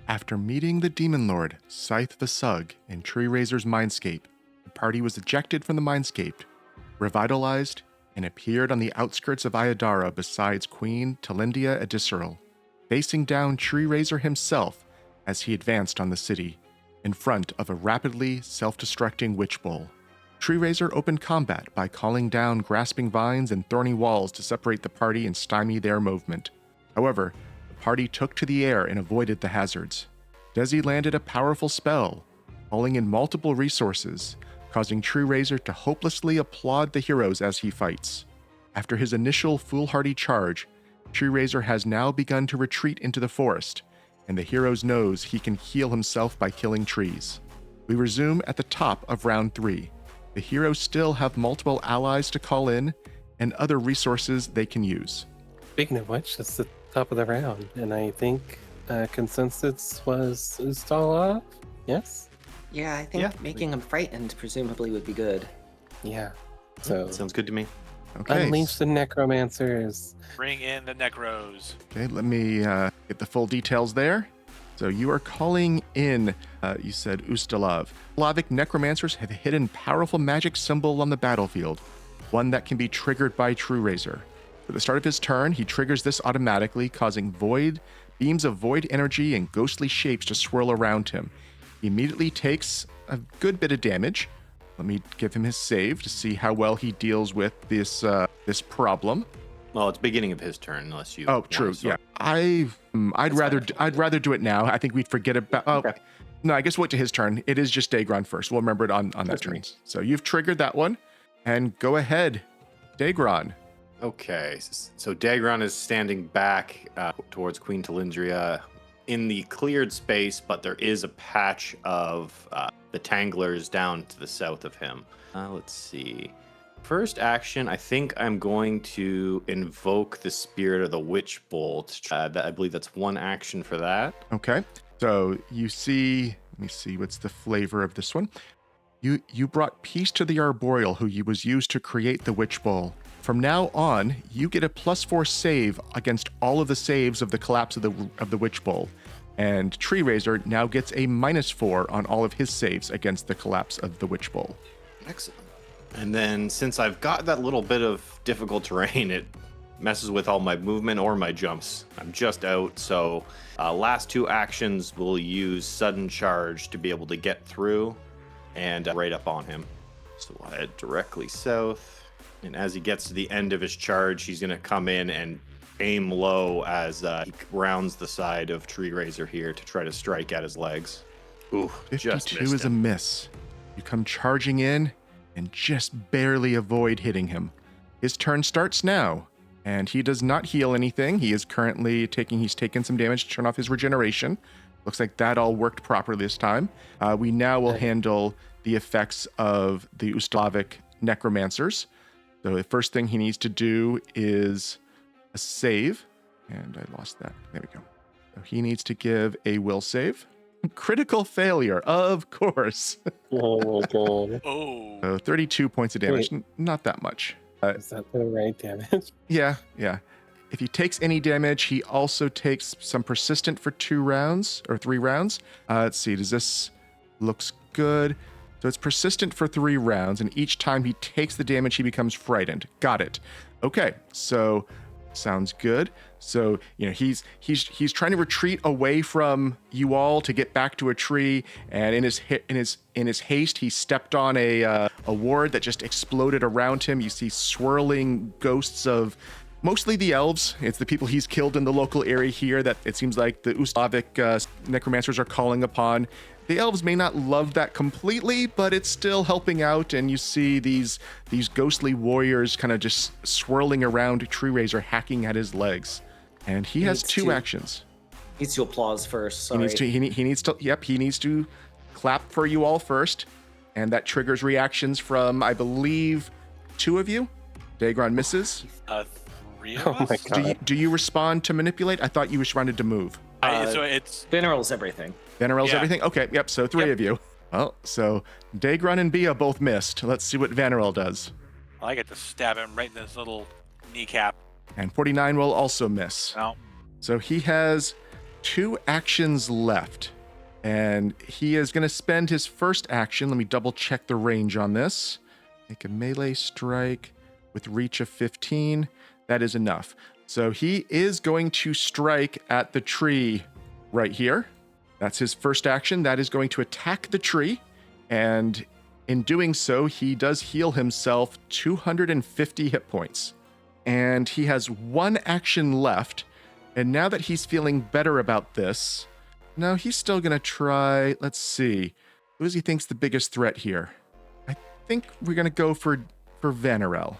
After meeting the Demon Lord, Scythe Vasug, in Tree Razor's Mindscape, the party was ejected from the Mindscape, revitalized, and appeared on the outskirts of Ayadara besides Queen Talindia Adisseral, facing down Tree Razor himself as he advanced on the city, in front of a rapidly self-destructing witch bull. Tree Razor opened combat by calling down grasping vines and thorny walls to separate the party and stymie their movement. However, the party took to the air and avoided the hazards. Dezi landed a powerful spell, calling in multiple resources, causing Tree Razor to hopelessly applaud the heroes as he fights. After his initial foolhardy charge, Tree Razor has now begun to retreat into the forest, and the heroes knows he can heal himself by killing trees. We resume at the top of round 3. The heroes still have multiple allies to call in and other resources they can use. Speaking of which, it's the top of the round, and I think consensus was Ustalav? Yes? Yeah, I think making him frightened presumably would be good. Yeah. So Sounds good to me. Okay. unleash the necromancers. Bring in the Necros. Okay, let me get the full details there. So you are calling in, you said Ustalav. Slavic necromancers have a hidden powerful magic symbol on the battlefield, one that can be triggered by True Razor. At the start of his turn, he triggers this automatically, causing beams of void energy and ghostly shapes to swirl around him. He immediately takes a good bit of damage. Let me give him his save to see how well he deals with this problem. Well, it's beginning of his turn, unless you. Oh, true. Yeah, I'd rather do it now. I think we'd forget about. Oh, Okay. no, I guess wait to his turn. It is just Daegron first. We'll remember it on that turn. So you've triggered that one, and go ahead, Daegron. Okay, so Daegron is standing back towards Queen Talindria in the cleared space, but there is a patch of the Tanglers down to the south of him. Let's see. First action, I think I'm going to invoke the spirit of the Witch Bolt. I believe that's one action for that. Okay. So you see, let me see, what's the flavor of this one? You brought peace to the Arboreal, who was used to create the Witch Bowl. From now on, you get a +4 save against all of the saves of the collapse of the Witch Bowl. And Tree Razor now gets a -4 on all of his saves against the collapse of the Witch Bowl. Excellent. And then since I've got that little bit of difficult terrain, it messes with all my movement or my jumps. I'm just out, so last 2 actions will use sudden charge to be able to get through and right up on him. So we'll head directly south. And as he gets to the end of his charge, he's going to come in and aim low as he rounds the side of Tree Razor here to try to strike at his legs. Ooh, just 52 missed is a him. miss. You come charging in and just barely avoid hitting him. His turn starts now, and he does not heal anything. He is currently he's taken some damage to turn off his regeneration. Looks like that all worked properly this time. We now will handle the effects of the Ustalavic necromancers. So the first thing he needs to do is a save. And I lost that. There we go. So he needs to give a will save. Critical failure, of course. Oh my god. Oh. So 32 points of damage. Not that much. Is that the right damage? Yeah. If he takes any damage, he also takes some persistent for 2 rounds or 3 rounds. Let's see. This looks good. So it's persistent for 3 rounds, and each time he takes the damage, he becomes frightened. Got it. Okay. So sounds good. So he's trying to retreat away from you all to get back to a tree, and in his haste, he stepped on a ward that just exploded around him. You see swirling ghosts of mostly the elves. It's the people he's killed in the local area here that it seems like the Ustalavic necromancers are calling upon. The elves may not love that completely, but it's still helping out, and you see these ghostly warriors kind of just swirling around Tree Razor, hacking at his legs. And he has 2 actions. Needs to applause first. Sorry. He needs to clap for you all first, and that triggers reactions from, I believe, 2 of you. Daegron misses. 3 of Oh us? my god. Do you respond to manipulate? I thought you responded to move. So it's Vanarel's everything. Vanarel's Yeah. everything? Okay, yep, so 3 of you. Well, so Daegron and Bea both missed. Let's see what Vanarel does. I get to stab him right in this little kneecap. And 49 will also miss. No. So he has 2 actions left. And he is going to spend his first action. Let me double check the range on this. Make a melee strike with reach of 15. That is enough. So he is going to strike at the tree right here. That's his first action. That is going to attack the tree. And in doing so, he does heal himself 250 hit points. And he has 1 action left. And now that he's feeling better about this, no, he's still going to try. Let's see. Who does he think's the biggest threat here? I think we're going to go for Vanarel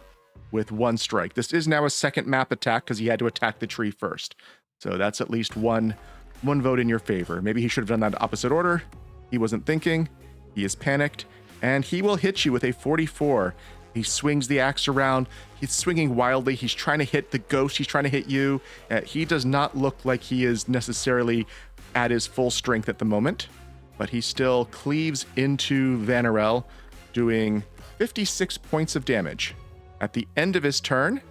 with 1 strike. This is now a second map attack because he had to attack the tree first. So that's at least one vote in your favor. Maybe he should have done that in opposite order. He wasn't thinking. He is panicked. And he will hit you with a 44. He swings the axe around. He's swinging wildly. He's trying to hit the ghost. He's trying to hit you. He does not look like he is necessarily at his full strength at the moment, but he still cleaves into Vanarel, doing 56 points of damage. At the end of his turn,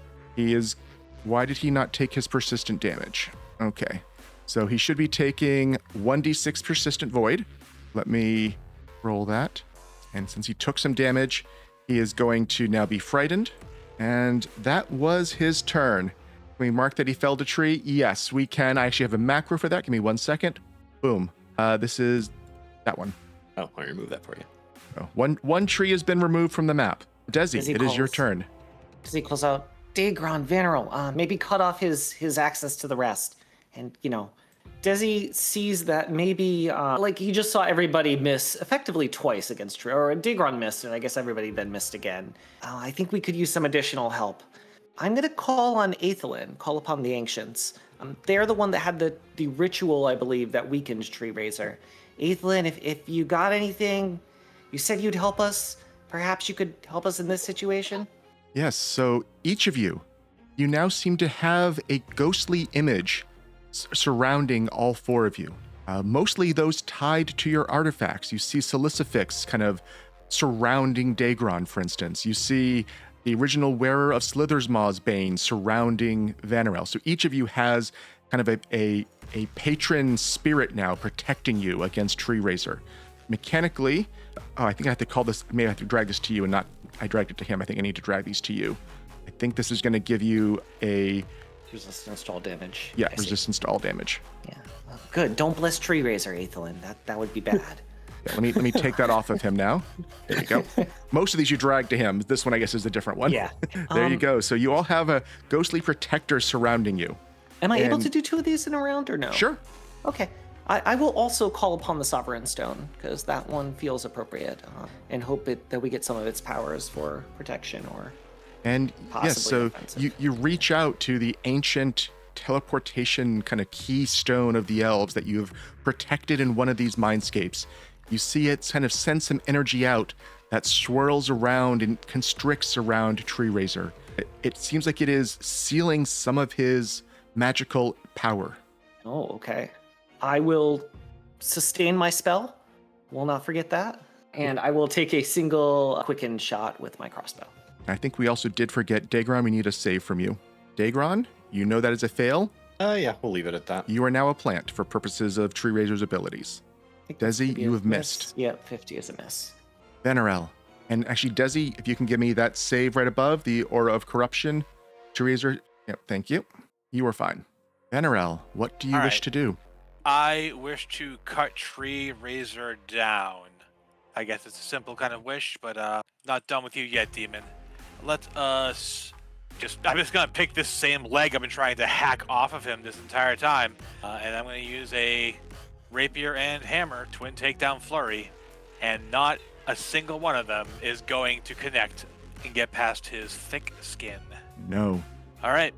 why did he not take his persistent damage? Okay, so he should be taking 1d6 persistent void. Let me roll that. And since he took some damage, he is going to now be frightened. And that was his turn. Can we mark that he felled a tree? Yes, we can. I actually have a macro for that. Give me 1 second. Boom. This is that one. Oh, I'll remove that for you. Oh, one tree has been removed from the map. Dezi, it is your turn. Dezi calls out, Daegron, Vanarel, maybe cut off his access to the rest. And, Dezi sees that maybe, he just saw everybody miss effectively twice against Tree, or Daegron missed, and I guess everybody then missed again. I think we could use some additional help. I'm going to call on Aethelin, call upon the Ancients. They're the one that had the ritual, I believe, that weakened Tree Raiser. Aethelin, if you got anything, you said you'd help us. Perhaps you could help us in this situation? Yes, so each of you now seem to have a ghostly image surrounding all 4 of you. Mostly those tied to your artifacts. You see Salicifix kind of surrounding Daegron, for instance. You see the original wearer of Slither's Maw's Bane surrounding Vanarel. So each of you has kind of a patron spirit now protecting you against Tree Raiser. Mechanically, I think I have to call this, maybe I have to drag this to you and not, I dragged it to him. I think I need to drag these to you. I think this is going to give you a... Resistance to all damage. Yeah, resistance to all damage. Yeah. Good. Don't bless Tree Raiser, Aethelin. That would be bad. Yeah, let me take that off of him now. There you go. Most of these you drag to him. This one, I guess, is a different one. Yeah. There you go. So you all have a ghostly protector surrounding you. Am I able to do 2 of these in a round or no? Sure. Okay. I will also call upon the Sovereign Stone, because that one feels appropriate, and hope that we get some of its powers for protection or and yes, so offensive. you reach out to the ancient teleportation kind of keystone of the elves that you have protected in one of these mindscapes. You see it kind of send some energy out that swirls around and constricts around Tree Raiser. It seems like it is sealing some of his magical power. Oh, okay. I will sustain my spell. Will not forget that. And I will take a single quicken shot with my crossbow. I think we also did forget Daegron. We need a save from you. Daegron, you know that is a fail. Yeah, we'll leave it at that. You are now a plant for purposes of Tree Raiser's abilities. Dezi, you have missed. Yep, 50 is a miss. Vanarel. And actually, Dezi, if you can give me that save right above, the Aura of Corruption. Tree Raiser, yep, thank you. You are fine. Vanarel, what do you wish to do? I wish to cut Tree Raiser down. I guess it's a simple kind of wish, but not done with you yet, Demon. Let us I'm just gonna pick this same leg I've been trying to hack off of him this entire time, and I'm gonna use a rapier and hammer twin takedown flurry, and not a single one of them is going to connect and get past his thick skin. No. All right,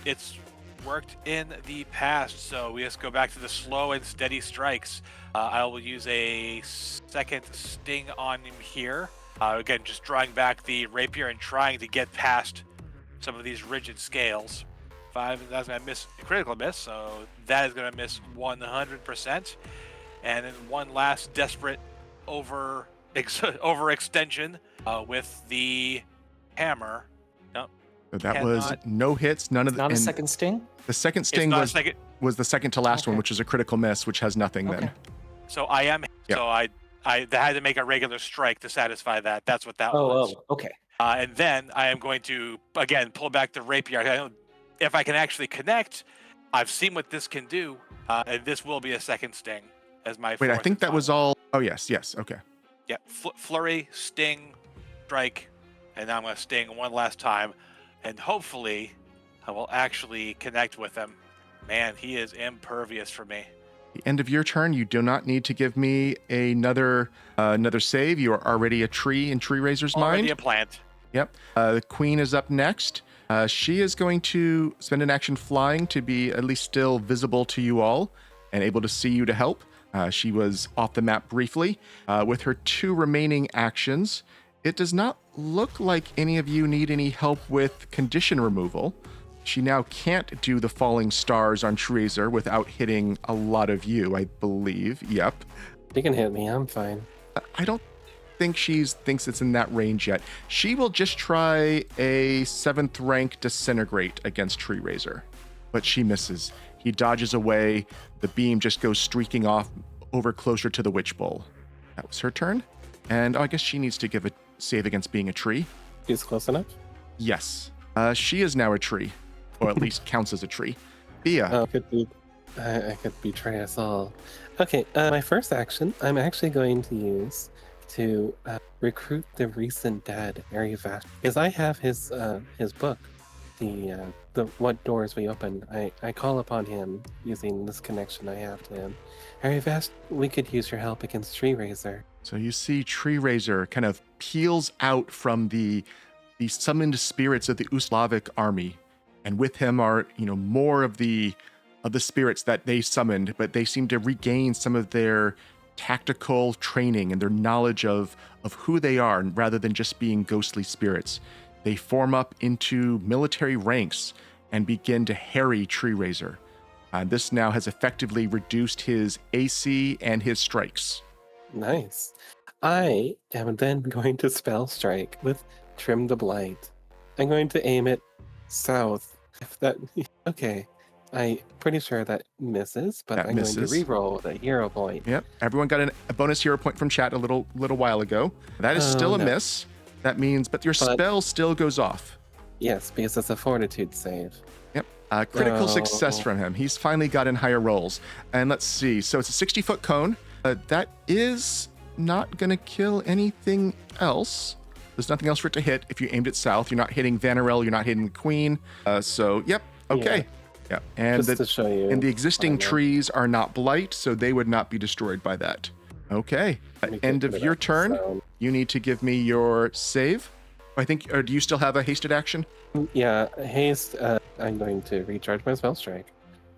it's worked in the past, so we just go back to the slow and steady strikes. I will use a second sting on him here. Again, just drawing back the rapier and trying to get past some of these rigid scales. 5, that's going to miss a critical miss, so that is going to miss 100%. And then one last desperate overextension with the hammer. No. So that was no hits, none of the. Not a and second sting? The second It's sting not a was second. the second to last one, Okay. which is a critical miss, which has nothing then. Okay. So I am. Yeah. So I had to make a regular strike to satisfy that. That's what that was. Oh, okay. And then I am going to again pull back the rapier. If I can actually connect, I've seen what this can do, and this will be a second sting as my. Wait, I fourth think and that was final. all. Oh yes, okay. Yeah, flurry, sting, strike, and now I'm going to sting one last time, and hopefully I will actually connect with him. Man, he is impervious for me. The end of your turn, you do not need to give me another save. You are already a tree in Tree Razor's Already mind. a plant. Yep. The queen is up next. She is going to spend an action flying to be at least still visible to you all and able to see you to help. She was off the map briefly. With her 2 remaining actions, it does not look like any of you need any help with condition removal. She now can't do the falling stars on Tree Razor without hitting a lot of you, I believe. Yep. You can hit me. I'm fine. I don't think she thinks it's in that range yet. She will just try a 7th rank disintegrate against Tree Razor, but she misses. He dodges away. The beam just goes streaking off over closer to the Witch Bowl. That was her turn. And I guess she needs to give a save against being a tree. He's close enough. Yes. She is now a tree, or at least counts as a tree. Bea. I could betray us all. Okay, my first action, I'm actually going to use to recruit the recent dead, Arivash, because I have his book, the What Doors We Open. I call upon him using this connection I have to him. Arivash, we could use your help against Tree Razor. So you see Tree Razor kind of peels out from the summoned spirits of the Uslavic army, and with him are more of the spirits that they summoned, but they seem to regain some of their tactical training and their knowledge of who they are, rather than just being ghostly spirits. They form up into military ranks and begin to harry Tree Razor. This now has effectively reduced his AC and his strikes. Nice. I am then going to spell strike with Trim the Blight. I'm going to aim it south. If that okay. I'm pretty sure that misses, but That I'm misses. going to re-roll the hero point. Yep. Everyone got a bonus hero point from chat a little while ago. That is Oh, still a no. miss. That means, but your spell still goes off. Yes, because it's a fortitude save. Yep. Critical success Oh. from him. He's finally gotten higher rolls. And let's see. So it's a 60-foot cone. That is not going to kill anything else. There's nothing else for it to hit. If you aimed it south, you're not hitting Vanarel, you're not hitting the queen. So, yep. Okay. Yeah. And Just to show you. the existing what I meant. trees are not blight, so they would not be destroyed by that. Okay. Let me At get end rid of your that turn, sound. you need to give me your save. I think, or do you still have a hasted action? Yeah, haste. I'm going to recharge my spell strike.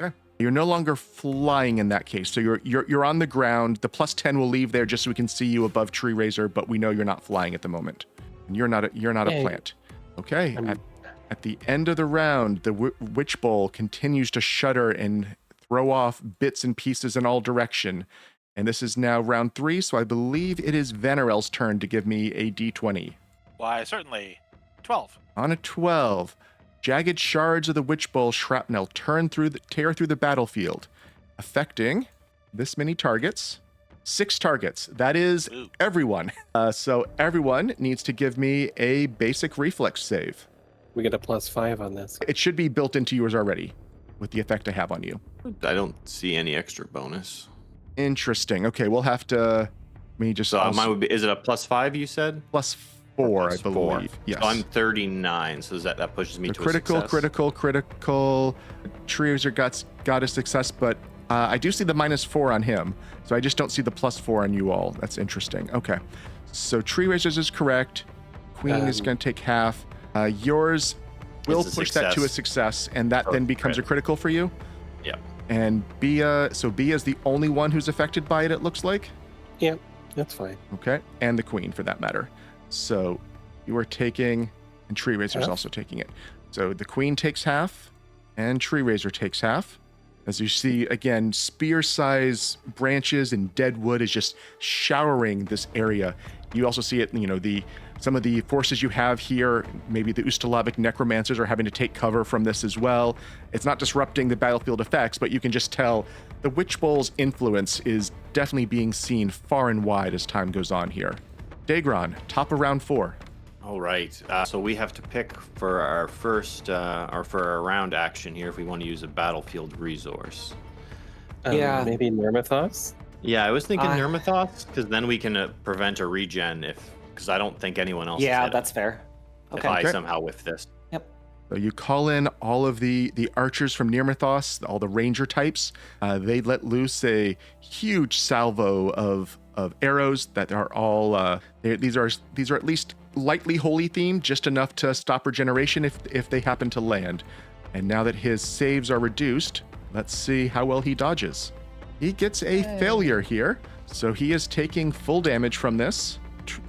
Okay. You're no longer flying in that case, so you're on the ground. The +10 will leave there just so we can see you above Tree Razor, but we know you're not flying at the moment. And you're not a Yay. plant. Okay. I'm- At the end of the round, the Witch Bowl continues to shudder and throw off bits and pieces in all direction. And this is now round 3, so I believe it is Vanarel's turn to give me a d20. Why, certainly. 12. On a 12, jagged shards of the Witch Bowl shrapnel tear through the battlefield, affecting this many targets. 6 targets. That is Ooh. everyone. So everyone needs to give me a basic reflex save. We get a +5 on this. It should be built into yours already with the effect I have on you. I don't see any extra bonus. Interesting. Okay, we'll have to. Let me just. So also- mine would be. Is it a +5? You said. +4, I Plus 4. believe. Yes. So I'm 39. So that pushes me The to critical, a success. critical. Tree Razor got a success, but I do see the -4 on him, so I just don't see the +4 on you all. That's interesting. Okay, so Tree Razors is correct. Queen is going to take half. Yours will It's a push that to a success. success, and that then becomes a critical for you. Yep. And Bea is the only one who's affected by it. It looks like. Yep, that's fine. Okay, and the queen for that matter. So you are taking, and Tree Razor is Half? also taking it. So the queen takes half, and Tree Razor takes half. As you see, again, spear-size branches and dead wood is just showering this area. You also see it, the some of the forces you have here, maybe the Ustalavic necromancers are having to take cover from this as well. It's not disrupting the battlefield effects, but you can just tell the Witch Bowl's influence is definitely being seen far and wide as time goes on here. Daegron, top of round 4. All right. So we have to pick for our first, or for our round action here if we want to use a battlefield resource. Yeah. Maybe Nirmathos? Yeah, I was thinking Nirmathos, because then we can prevent a regen because I don't think anyone else Yeah, has hit that's fair. if Okay. I Okay. somehow whiff this. So you call in all of the archers from Nirmathos, all the ranger types. They let loose a huge salvo of arrows that are all these are at least lightly holy themed, just enough to stop regeneration if they happen to land. And now that his saves are reduced, let's see how well he dodges. He gets a failure here, so he is taking full damage from this.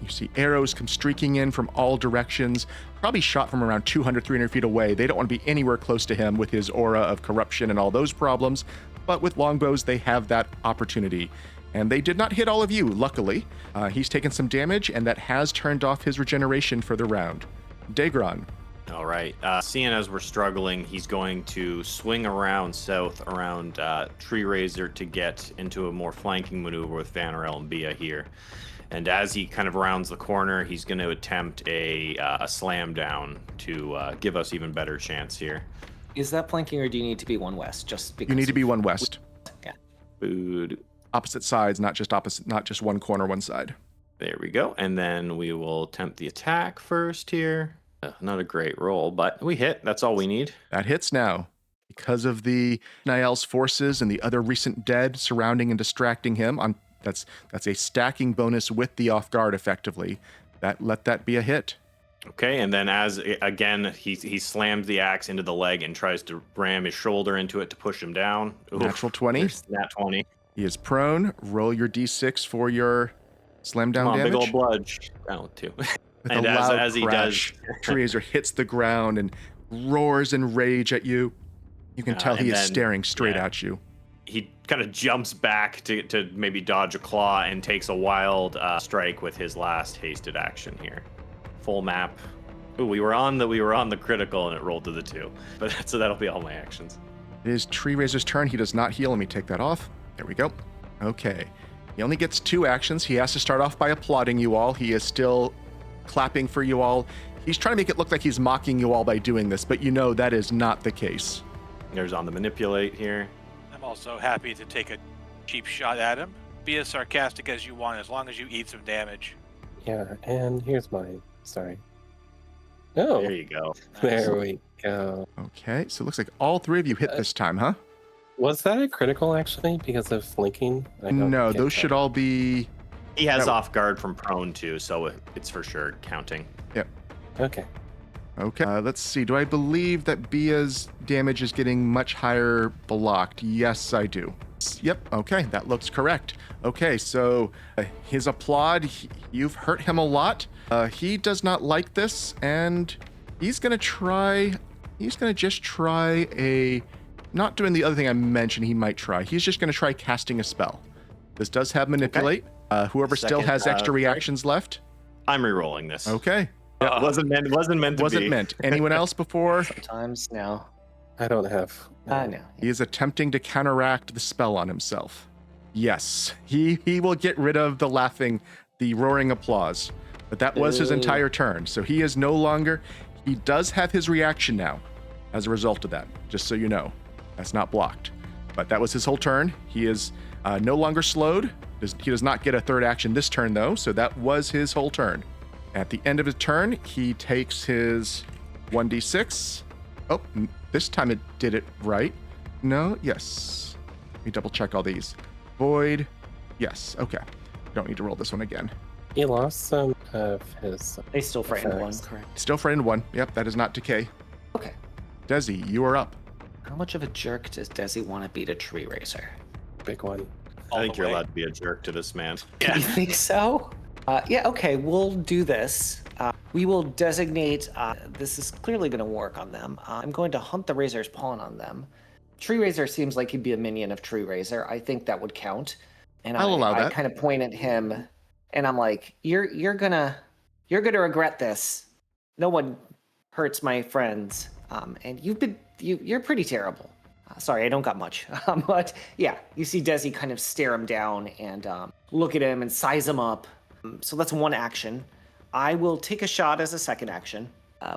You see arrows come streaking in from all directions, probably shot from around 200, 300 feet away. They don't want to be anywhere close to him with his aura of corruption and all those problems, but with longbows, they have that opportunity. And they did not hit all of you, luckily. He's taken some damage, and that has turned off his regeneration for the round. Daegron. All right. Seeing as we're struggling, he's going to swing around south around Tree Razor to get into a more flanking maneuver with Vanarel and Bea here. And as he kind of rounds the corner, he's going to attempt a slam down to give us even better chance here. Is that flanking, or do you need to be one west? Just because You need to be one west. Yeah. Food. Opposite sides, not just one corner, one side. There we go. And then we will attempt the attack first here. Not a great roll, but we hit. That's all we need. That hits now. Because of the Niall's forces and the other recent dead surrounding and distracting him, that's a stacking bonus with the off guard effectively. Let that be a hit. Okay, and then as again he slams the axe into the leg and tries to ram his shoulder into it to push him down. Oof, Natural 20. there's Nat 20. He is prone. Roll your d6 for your slam down Come on, damage. big old bludge. Down 2. With And a as- loud as he crash, Treaser hits the ground and roars in rage at you. You can tell and he is then- staring straight yeah. at you. He kind of jumps back to maybe dodge a claw and takes a wild strike with his last hasted action here. Full map. Ooh, we were on the critical and it rolled to the 2. But so that'll be all my actions. It is Tree Razor's turn. He does not heal. Let me take that off. There we go. Okay. He only gets 2 actions. He has to start off by applauding you all. He is still clapping for you all. He's trying to make it look like he's mocking you all by doing this, but you know that is not the case. There's on the manipulate here. I'm also happy to take a cheap shot at him. Be as sarcastic as you want, as long as you eat some damage. Yeah, and here's mine. Sorry. Oh, There you go. there we go. Okay, so it looks like all 3 of you hit this time, huh? Was that a critical actually because of flanking? I don't No, get those that. should all be... He has That- off guard from prone too, so it's for sure counting. Okay. Okay, let's see. Do I believe that Bea's damage is getting much higher blocked? Yes, I do. Yep, okay, that looks correct. Okay, so his applaud, you've hurt him a lot. He does not like this, and he's gonna just try a... Not doing the other thing I mentioned he might try. He's just gonna try casting a spell. This does have manipulate. Whoever still Second, has extra sorry. reactions left. I'm re-rolling this. Okay, Yeah, wasn't meant to wasn't be. meant. Anyone else before? Sometimes no. I don't have. No. He is attempting to counteract the spell on himself. Yes, he will get rid of the roaring applause. But that was his entire turn. So he is no longer... He does have his reaction now as a result of that, just so you know. That's not blocked. But that was his whole turn. He is no longer slowed. He does not get a third action this turn, though, so that was his whole turn. At the end of his turn, he takes his 1d6. Oh, this time it did it right. No, yes. Let me double check all these. Void. Yes, okay. Don't need to roll this one again. He lost some of his. They still frightened one, effects. correct? Still frightened 1. Yep, that is not decay. Okay. Dezi, you are up. How much of a jerk does Dezi want to be to Tree Razor? Big one. I think the you're way. allowed to be a jerk to this man. You think so? Yeah, okay, we'll do this. We will designate, this is clearly going to work on them. I'm going to hunt the Razor's Pawn on them. Tree Razor seems like he'd be a minion of Tree Razor. I think that would count. And I'll allow I that. kind of point at him and I'm like, you're gonna You're going to regret this. No one hurts my friends. And you're pretty terrible. Sorry, I don't got much. But yeah, you see Dezi kind of stare him down and look at him and size him up. So that's one action. I will take a shot as a second action.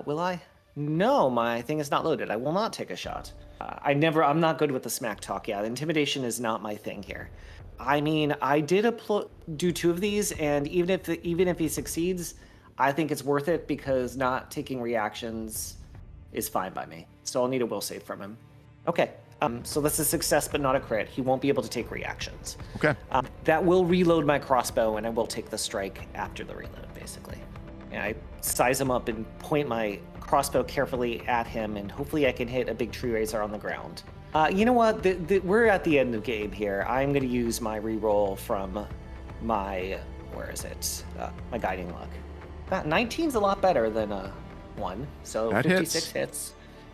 Will I? No, my thing is not loaded. I will not take a shot. I'm not good with the smack talk. Yeah, intimidation is not my thing here. I mean, I did do 2 of these, and even if he succeeds, I think it's worth it because not taking reactions is fine by me. So I'll need a will save from him. Okay. So that's a success, but not a crit. He won't be able to take reactions. Okay. That will reload my crossbow, and I will take the strike after the reload, basically. And I size him up and point my crossbow carefully at him, and hopefully I can hit a big tree raiser on the ground. You know what? We're at the end of the game here. I'm going to use my reroll from my, my guiding luck. 19's a lot better than 1, so that 56 hits,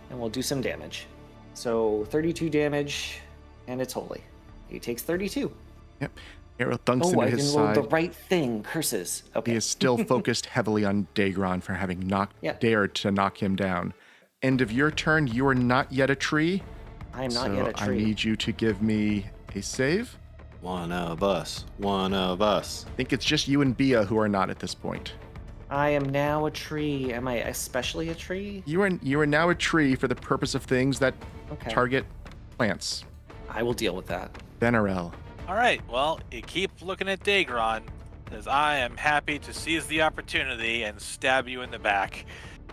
and we'll do some damage. So 32 damage, and it's holy. He takes 32. Yep. Arrow thunks into I his didn't roll side. the right thing. Curses. Okay. He is still focused heavily on Daegron for having dared to knock him down. End of your turn. You are not yet a tree. I am not yet a tree. I need you to give me a save. One of us. One of us. I think it's just you and Bea who are not at this point. I am now a tree. Am I especially a tree? You are now a tree for the purpose of things that target plants. I will deal with that. Vanarel. All right, well, you keep looking at Daegron, as I am happy to seize the opportunity and stab you in the back.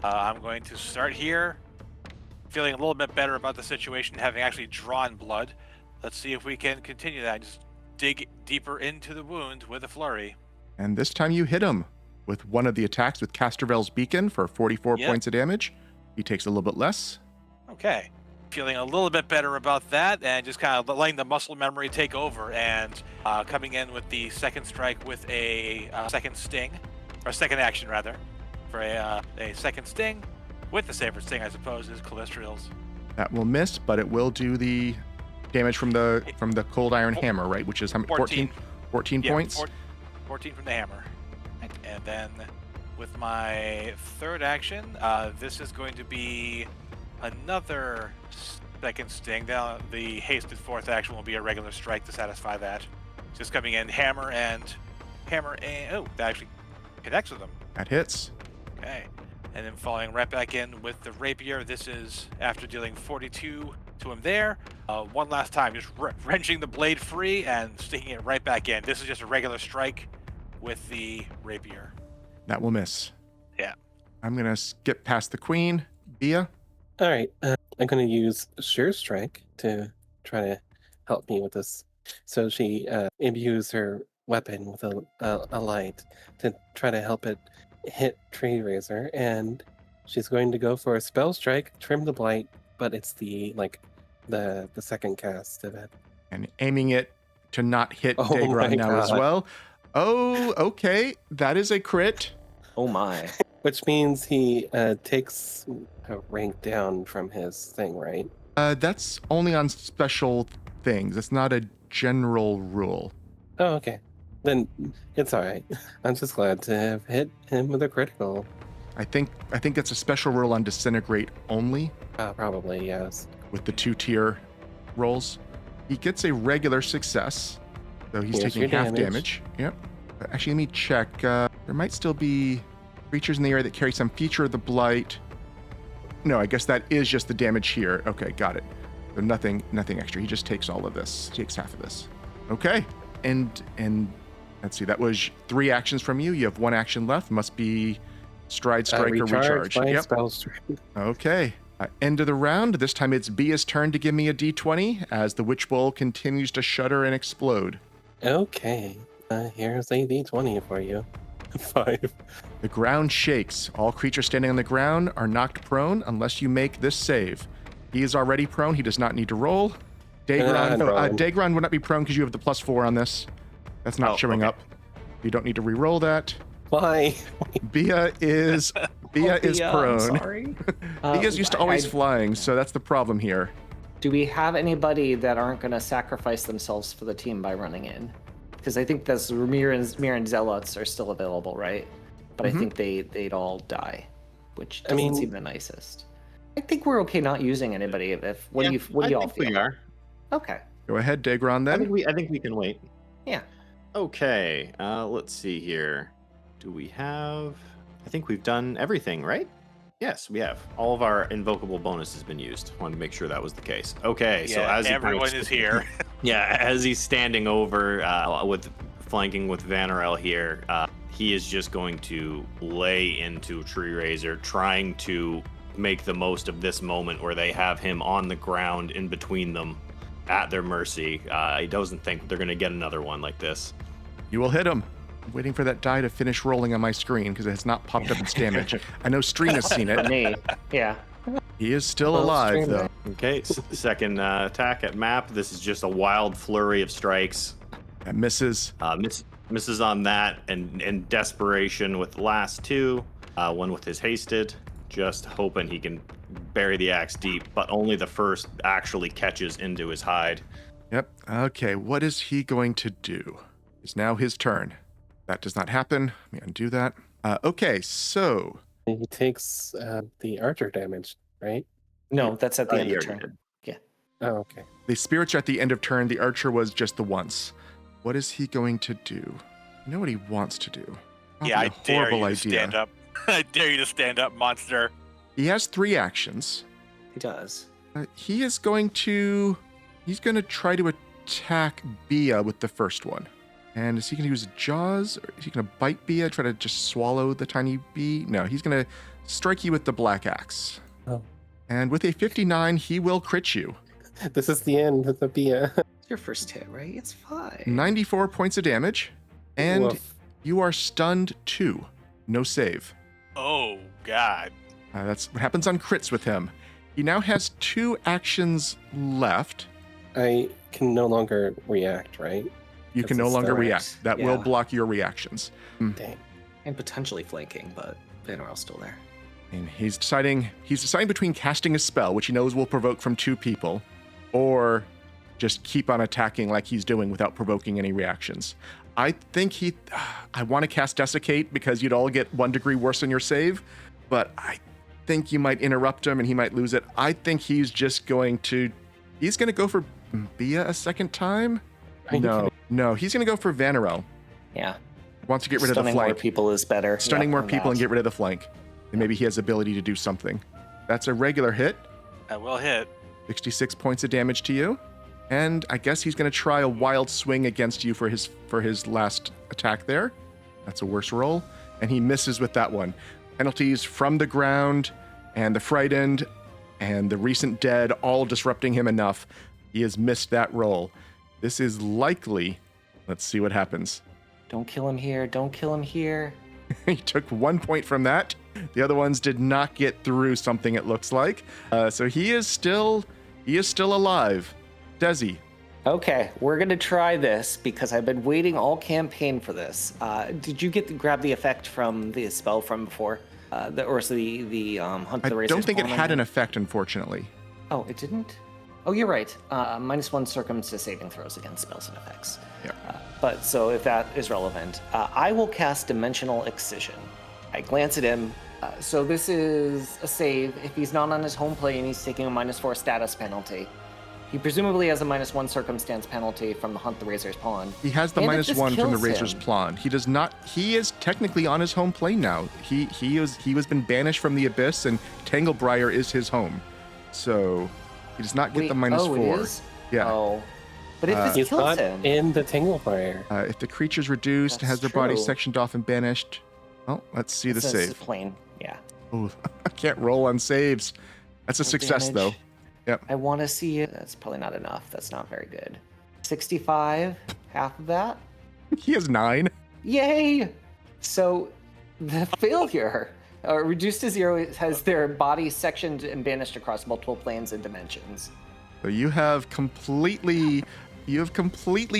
I'm going to start here, feeling a little bit better about the situation, having actually drawn blood. Let's see if we can continue that. Just dig deeper into the wound with a flurry. And this time you hit him with one of the attacks with Castervel's Beacon for 44 points of damage. He takes a little bit less. Okay. Feeling a little bit better about that, and just kind of letting the muscle memory take over, and coming in with the second strike with a second sting, or second action rather, for a second sting with the saber sting, I suppose, is Callistrial's. That will miss, but it will do the damage from the cold iron hammer, right? Which is how many? 14 points. 14 from the hammer, and then with my third action, this is going to be another second sting. Now the hasted fourth action will be a regular strike to satisfy that. Just coming in, hammer, and oh, that actually connects with them. That hits. Okay, and then falling right back in with the rapier. This is after dealing 42 to him there. One last time, just wrenching the blade free and sticking it right back in. This is just a regular strike with the rapier. That will miss. Yeah. I'm gonna skip past the queen. Bea. All right, I'm going to use Sure Strike to try to help me with this. So she imbues her weapon with a light to try to help it hit Tree Razor, and she's going to go for a Spell Strike, Trim the Blight, but it's the second cast of it. And aiming it to not hit Daegron now as well. Oh, okay. That is a crit. Oh my. Which means he takes a rank down from his thing, right? That's only on special things. It's not a general rule. Oh, okay. Then it's all right. I'm just glad to have hit him with a critical. I think that's a special rule on Disintegrate only. Probably, yes. With the 2-tier rolls. He gets a regular success, so he's taking half damage. Yep. Actually, let me check. There might still be creatures in the area that carry some feature of the blight. No, I guess that is just the damage here. Okay, got it. So nothing extra. He just takes all of this. He takes half of this. Okay. And let's see. That was 3 actions from you. You have 1 action left. Must be stride, strike, or recharge. Yep. Okay. End of the round. This time it's Bea's turn to give me a d20 as the witch bowl continues to shudder and explode. Okay. Here's a d20 for you. 5. The ground shakes. All creatures standing on the ground are knocked prone unless you make this save. He is already prone. He does not need to roll. Daegron would not be prone because you have the +4 on this. That's not showing up. You don't need to re-roll that. Why? Bea is prone. I'm sorry. Bea's used to always flying, so that's the problem here. Do we have anybody that aren't going to sacrifice themselves for the team by running in? Because I think those Mir and Zealots are still available, right? but Mhm. I think they'd all die, which I doesn't mean- seem the nicest. I think we're okay not using anybody. What do you all feel? We are. Okay. Go ahead, Daegron, I then. think we can wait. Yeah. Okay, let's see here. Do we have... I think we've done everything, right? Yes, we have. All of our invocable bonus has been used. Wanted to make sure that was the case. Okay, so Yeah, as he everyone kind of- is here. Yeah, as he's standing over with flanking with Vanarel here, he is just going to lay into Tree Razor, trying to make the most of this moment where they have him on the ground in between them at their mercy. He doesn't think they're going to get another one like this. You will hit him. I'm waiting for that die to finish rolling on my screen because it has not popped up its damage. I know Stream has seen it. Me. Yeah. He is still Well, alive, Stream though. Okay, second attack at map. This is just a wild flurry of strikes. That misses. Misses on that, and in desperation with the last two. One with his hasted, just hoping he can bury the axe deep, but only the first actually catches into his hide. Yep. Okay, what is he going to do? It's now his turn. That does not happen. Let me undo that. Okay, so He takes the archer damage, right? No, that's at the end He of already turn. Oh, okay. the spirits are at the end of turn. The archer was just the once. What is he going to do? You know what he wants to do? Probably Yeah, I a dare horrible you to idea. stand up. I dare you to stand up, monster. He has 3 actions. He does. He's going to try to attack Bea with the first one. And is he going to use jaws? Or is he going to bite Bea, try to just swallow the tiny bee? No, he's going to strike you with the black axe. Oh. And with a 59, he will crit you. This is the end of the Bea. It's your first hit, right? It's fine. 94 points of damage. And Woof. you are stunned 2. No save. Oh, God. That's what happens on crits with him. He now has 2 actions left. I can no longer react, right? You That's can no a longer start. react. That will Yeah. block your reactions. Dang. And potentially flanking, but Vanarel's still there. And he's deciding between casting a spell, which he knows will provoke from 2 people, or just keep on attacking like he's doing without provoking any reactions. I think I want to cast Desiccate because you'd all get 1 degree worse on your save, but I think you might interrupt him and he might lose it. I think he's going to go for Bea a second time. Are you kidding? No, he's going to go for Vanarel. Yeah. Wants to get rid of the Stunning more flank. people is better. Stunning Yep, more no people and doubt. get rid of the flank. And maybe he has ability to do something. That's a regular hit. I will hit. 66 points of damage to you. And I guess he's going to try a wild swing against you for his last attack there. That's a worse roll. And he misses with that one. Penalties from the ground and the frightened and the recent dead all disrupting him enough. He has missed that roll. This is likely. Let's see what happens. Don't kill him here. Don't kill him here. He took 1 point from that. The other ones did not get through something, it looks like. So he is still alive. Dezi. Okay, we're gonna try this because I've been waiting all campaign for this. Did you grab the effect from the spell from before? Hunt I the Razor's don't think it Pawn had on an you? effect, unfortunately. Oh, it didn't? Oh, you're right. -1 circum to saving throws against spells and effects. Yeah. But so if that is relevant, I will cast Dimensional Excision. I glance at him. So this is a save. If he's not on his home plane, he's taking a -4 status penalty. He presumably has a -1 circumstance penalty from the Hunt the Razor's Pawn. He has the And if this -1 from the kills Razor's him- Pawn. He does not. He is technically on his home plane now. He was been banished from the Abyss, and Tanglebriar is his home. So he does not get the -4. Oh, it is? Yeah. Oh. But if this He's kills not him... in the Tanglefire. If the creature's reduced, That's has their body true. sectioned off and banished. Well, let's see the This is save. Plane. Yeah. Oh, I can't roll on saves. That's a Roll success, damage. though. Yep. I want to see it. That's probably not enough. That's not very good. 65, half of that. He has 9. Yay! So the failure reduced to 0 has their body sectioned and banished across multiple planes and dimensions. So you have completely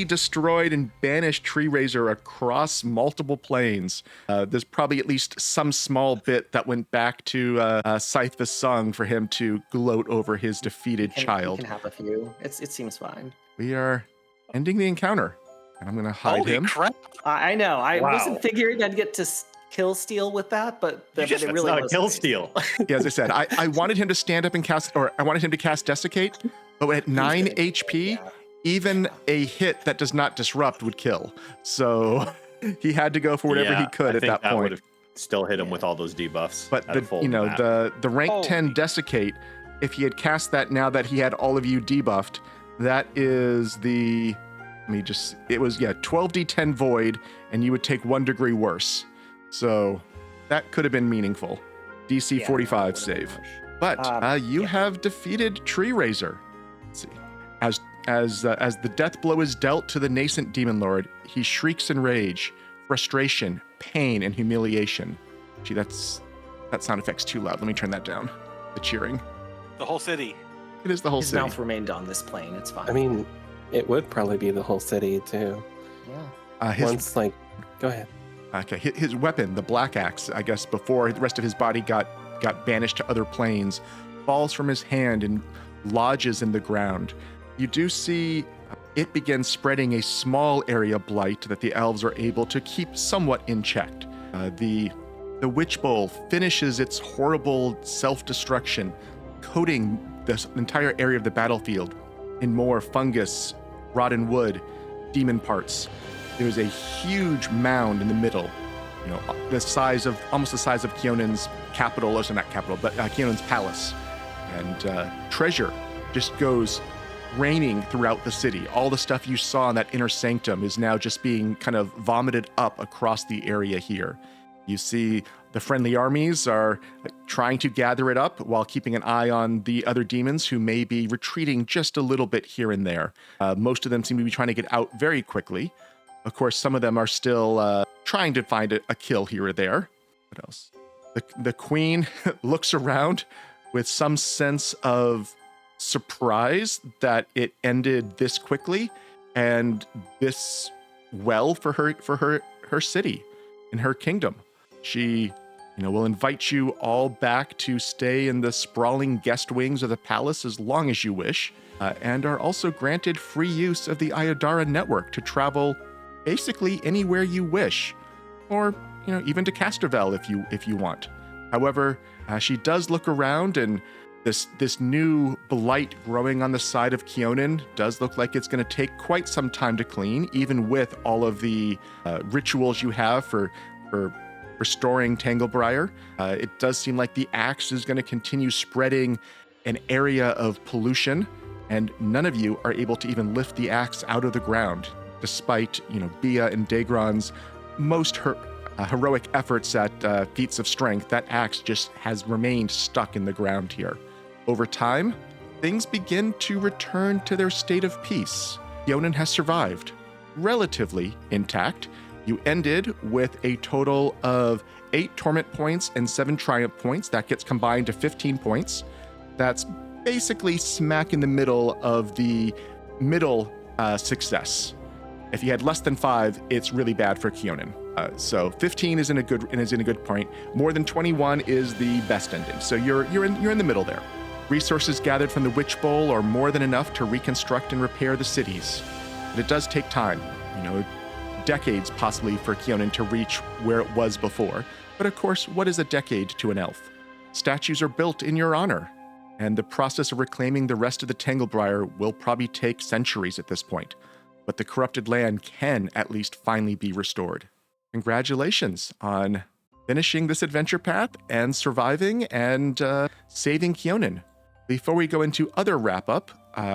destroyed and banished Tree Razor across multiple planes. There's probably at least some small bit that went back to Scythe the Sung for him to gloat over his defeated You child. can have a few. It seems fine. We are ending the encounter. And I'm going to hide Holy him. crap. I know. I Wow. wasn't figuring I'd get to kill steal with that, but That's it really not a was kill amazing. steal. Yeah, as I said, I wanted him to stand up and cast, or I wanted him to cast Desiccate, but at 9 HP, even a hit that does not disrupt would kill. So he had to go for whatever he could I at think that point. would have still hit him with all those debuffs. But at a full map. the rank Holy. 10 Desiccate, if he had cast that now that he had all of you debuffed, that is the, it was 12d10 void, and you would take 1 degree worse. So that could have been meaningful. DC Yeah, 45 that would've been save. harsh. But you have defeated Tree Raiser. Let's see. As the death blow is dealt to the nascent demon lord, he shrieks in rage, frustration, pain, and humiliation. Gee, that sound effect's too loud. Let me turn that down. The cheering. The whole city. It is the whole His city. mouth remained on this plane. It's fine. I mean, it would probably be the whole city too. yeah. His, Go ahead. okay, his weapon, the black axe, I guess before the rest of his body got banished to other planes, falls from his hand and lodges in the ground. You do see it begins spreading a small area blight that the elves are able to keep somewhat in check. The witch bowl finishes its horrible self-destruction, coating this entire area of the battlefield in more fungus, rotten wood, demon parts. There is a huge mound in the middle, almost the size of Keonan's capital, or not capital, but Keonan's palace. And treasure just goes raining throughout the city. All the stuff you saw in that inner sanctum is now just being kind of vomited up across the area here. You see the friendly armies are trying to gather it up while keeping an eye on the other demons who may be retreating just a little bit here and there. Most of them seem to be trying to get out very quickly. Of course, some of them are still trying to find a kill here or there. What else? The queen looks around with some sense of surprise that it ended this quickly and this well for her city and her kingdom. She, will invite you all back to stay in the sprawling guest wings of the palace as long as you wish, and are also granted free use of the Ayadara network to travel basically anywhere you wish, or even to Casterville if you want. However, she does look around, and this new blight growing on the side of Keonan does look like it's going to take quite some time to clean, even with all of the rituals you have for restoring Tanglebriar. It does seem like the axe is going to continue spreading an area of pollution, and none of you are able to even lift the axe out of the ground, despite Bea and Daegron's most heroic efforts at feats of strength. That axe just has remained stuck in the ground here. Over time, things begin to return to their state of peace. Keonan has survived, relatively intact. You ended with a total of 8 torment points and 7 triumph points. That gets combined to 15 points. That's basically smack in the middle of the middle success. If you had less than 5, it's really bad for Keonan. So 15 is in a good point. More than 21 is the best ending. So you're in the middle there. Resources gathered from the Witch Bowl are more than enough to reconstruct and repair the cities. But it does take time, decades possibly for Keonan to reach where it was before. But of course, what is a decade to an elf? Statues are built in your honor, and the process of reclaiming the rest of the Tanglebriar will probably take centuries at this point. But the corrupted land can at least finally be restored. Congratulations on finishing this adventure path and surviving and saving Keonan. Before we go into other wrap-up,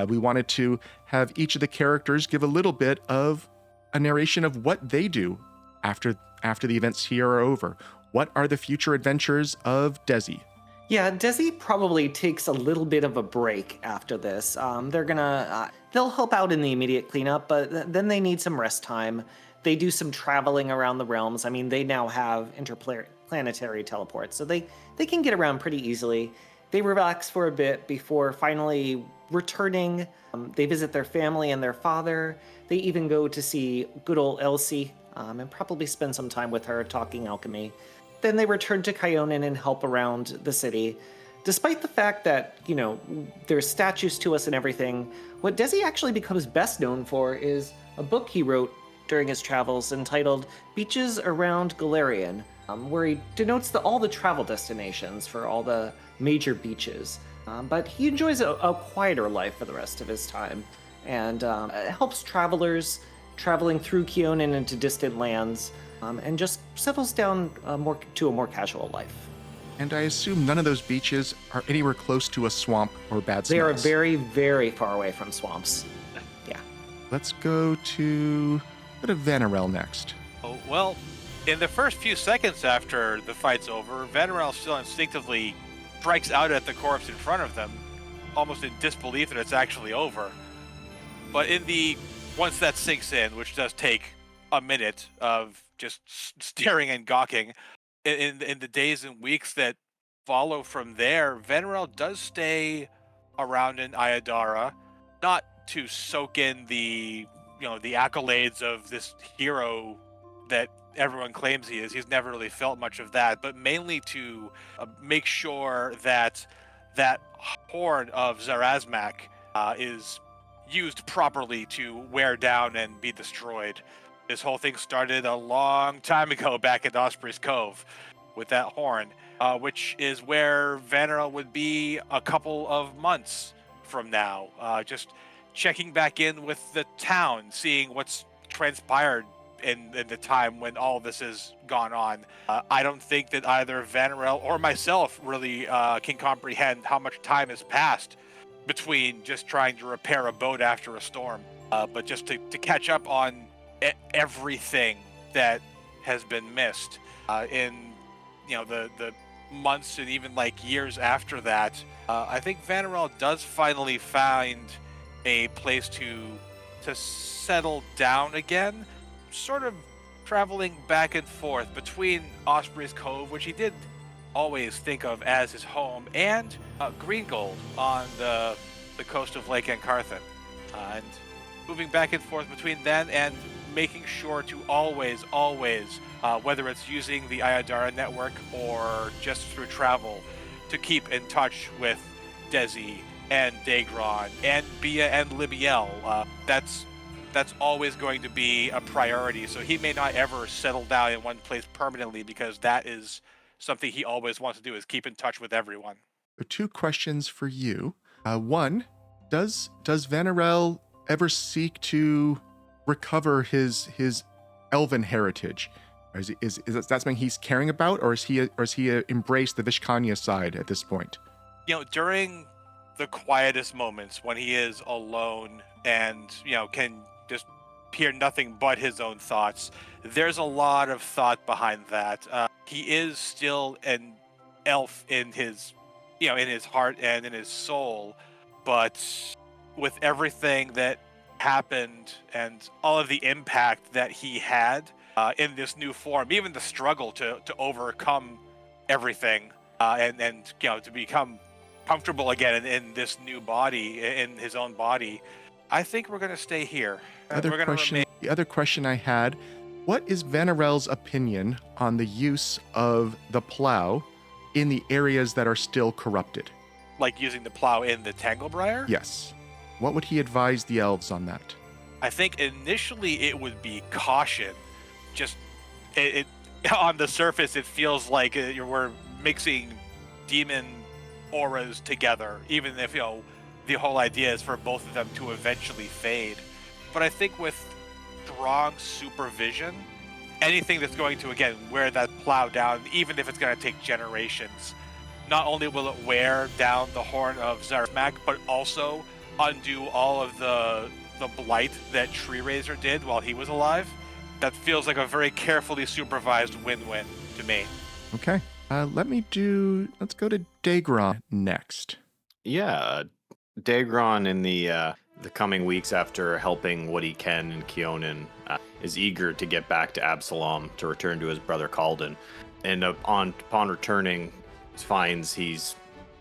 we wanted to have each of the characters give a little bit of a narration of what they do after the events here are over. What are the future adventures of Dezi? Yeah, Dezi probably takes a little bit of a break after this. They'll help out in the immediate cleanup, but then they need some rest time. They do some traveling around the realms. I mean, they now have interplanetary teleports, so they can get around pretty easily. They relax for a bit before finally returning. They visit their family and their father. They even go to see good old Elsie and probably spend some time with her talking alchemy. Then they return to Keonan and help around the city. Despite the fact that, there's statues to us and everything, what Dezi actually becomes best known for is a book he wrote during his travels entitled Beaches Around Galarian, where he denotes all the travel destinations for all the major beaches. But he enjoys a quieter life for the rest of his time, and helps travelers traveling through Keonan into distant lands, and just settles down to a more casual life. And I assume none of those beaches are anywhere close to a swamp or bad smells. They are very, very far away from swamps. Yeah. Let's go to Vanarel next. Oh, well, in the first few seconds after the fight's over, Vanarel still instinctively strikes out at the corpse in front of them, almost in disbelief that it's actually over. But once that sinks in, which does take a minute of just staring and gawking, in the days and weeks that follow from there, Vanarel does stay around in Ayadara, not to soak in the accolades of this hero that everyone claims he is. He's never really felt much of that, but mainly to make sure that horn of Zarazmak is used properly to wear down and be destroyed. This whole thing started a long time ago back at Osprey's Cove with that horn, which is where Vanarel would be a couple of months from now, just checking back in with the town, seeing what's transpired in the time when all this has gone on. I don't think that either Vanarel or myself really can comprehend how much time has passed between just trying to repair a boat after a storm, but just to catch up on everything that has been missed in the months and even years after that. I think Vanarel does finally find a place to settle down again, sort of traveling back and forth between Osprey's Cove, which he did always think of as his home, and Greengold on the coast of Lake Encarthen, and moving back and forth between then and making sure to always, whether it's using the Ayadara network or just through travel, to keep in touch with Dezi and Daegron and Bea and Libiel. That's always going to be a priority. So he may not ever settle down in one place permanently, because that is something he always wants to do, is keep in touch with everyone. So 2 questions for you. One, does Vanarel ever seek to recover his elven heritage? Is that something he's caring about, or is he embraced the Vishkanya side at this point? During the quietest moments when he is alone and can just hear nothing but his own thoughts, there's a lot of thought behind that. He is still an elf in his heart and in his soul, but with everything that happened and all of the impact that he had in this new form, even the struggle to overcome everything and to become comfortable again in this new body, in his own body, I think we're going to stay here. The other question I had, what is Vanarel's opinion on the use of the plow in the areas that are still corrupted? Like using the plow in the Tanglebriar? Yes. What would he advise the elves on that? I think initially it would be caution. Just it on the surface, it feels like we're mixing demon auras together, even if the whole idea is for both of them to eventually fade. But I think with strong supervision, anything that's going to again wear that plow down, even if it's going to take generations, not only will it wear down the horn of Zarazmak, but also undo all of the blight that Tree Razor did while he was alive. That feels like a very carefully supervised win-win to me. Okay. Let's go to Daegron next. Yeah, Daegron in the coming weeks after helping what he can in Keonan is eager to get back to Absalom to return to his brother Kalden. And upon returning, finds he's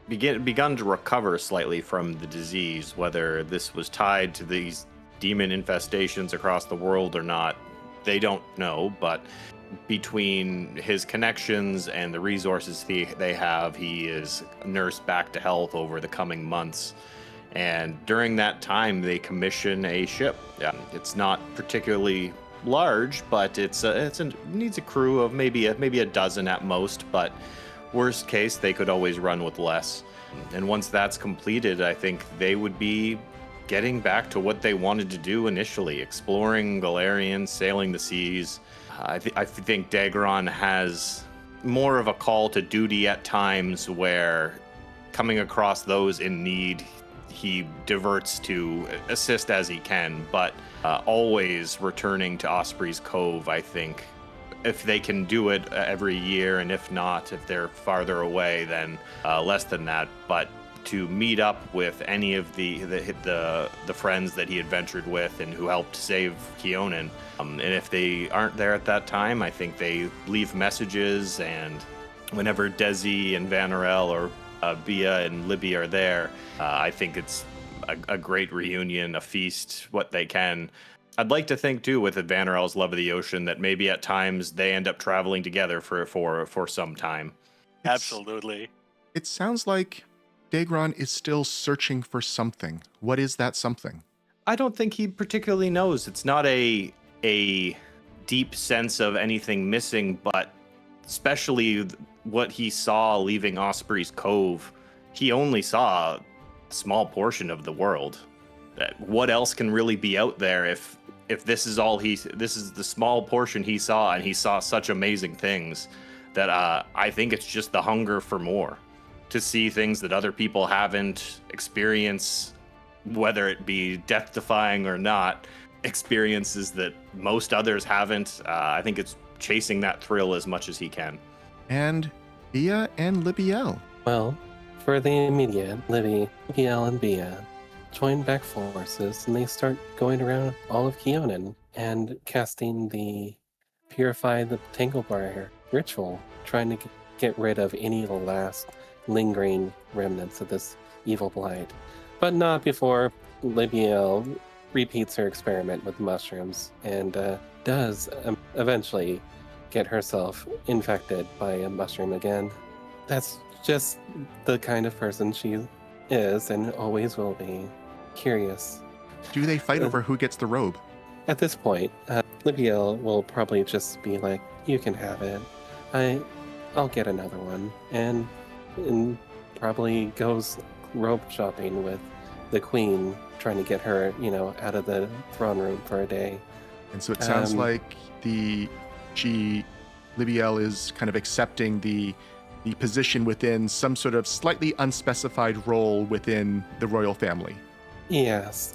begun to recover slightly from the disease. Whether this was tied to these demon infestations across the world or not, they don't know, but between his connections and the resources they have, he is nursed back to health over the coming months. And during that time, they commission a ship. It's not particularly large, but it needs a crew of maybe a dozen at most. But worst case, they could always run with less. And once that's completed, I think they would be getting back to what they wanted to do initially, exploring Galarian, sailing the seas. I think Daegron has more of a call to duty at times where coming across those in need, he diverts to assist as he can, but always returning to Osprey's Cove, I think. If they can do it every year, and if not, if they're farther away, then less than that. But to meet up with any of the friends that he adventured with and who helped save Keonan, and if they aren't there at that time, I think they leave messages, and whenever Dezi and Vanarel or Bea and Libby are there, I think it's a great reunion, a feast, what they can. I'd like to think too, with Vanarel's love of the ocean, that maybe at times they end up traveling together for some time. Absolutely. It sounds like Daegron is still searching for something. What is that something? I don't think he particularly knows. It's not a deep sense of anything missing, but especially what he saw leaving Osprey's Cove, he only saw a small portion of the world. What else can really be out there if this is the small portion he saw, and he saw such amazing things that I think it's just the hunger for more, to see things that other people haven't experienced, whether it be death-defying or not, experiences that most others haven't. I think it's chasing that thrill as much as he can. And Bea and Libiel. Well, for the immediate, Libiel and Bea join back forces, and they start going around all of Keonan and casting the Purify the Tanglebriar ritual, trying to get rid of any last lingering remnants of this evil blight. But not before Libiel repeats her experiment with mushrooms and does eventually get herself infected by a mushroom again. That's just the kind of person she is and always will be. Curious. Do they fight over who gets the robe? At this point, Libiel will probably just be like, "You can have it. I'll get another one," and probably goes robe shopping with the queen, trying to get her, out of the throne room for a day. And so it sounds like Libiel is kind of accepting the position within some sort of slightly unspecified role within the royal family. Yes,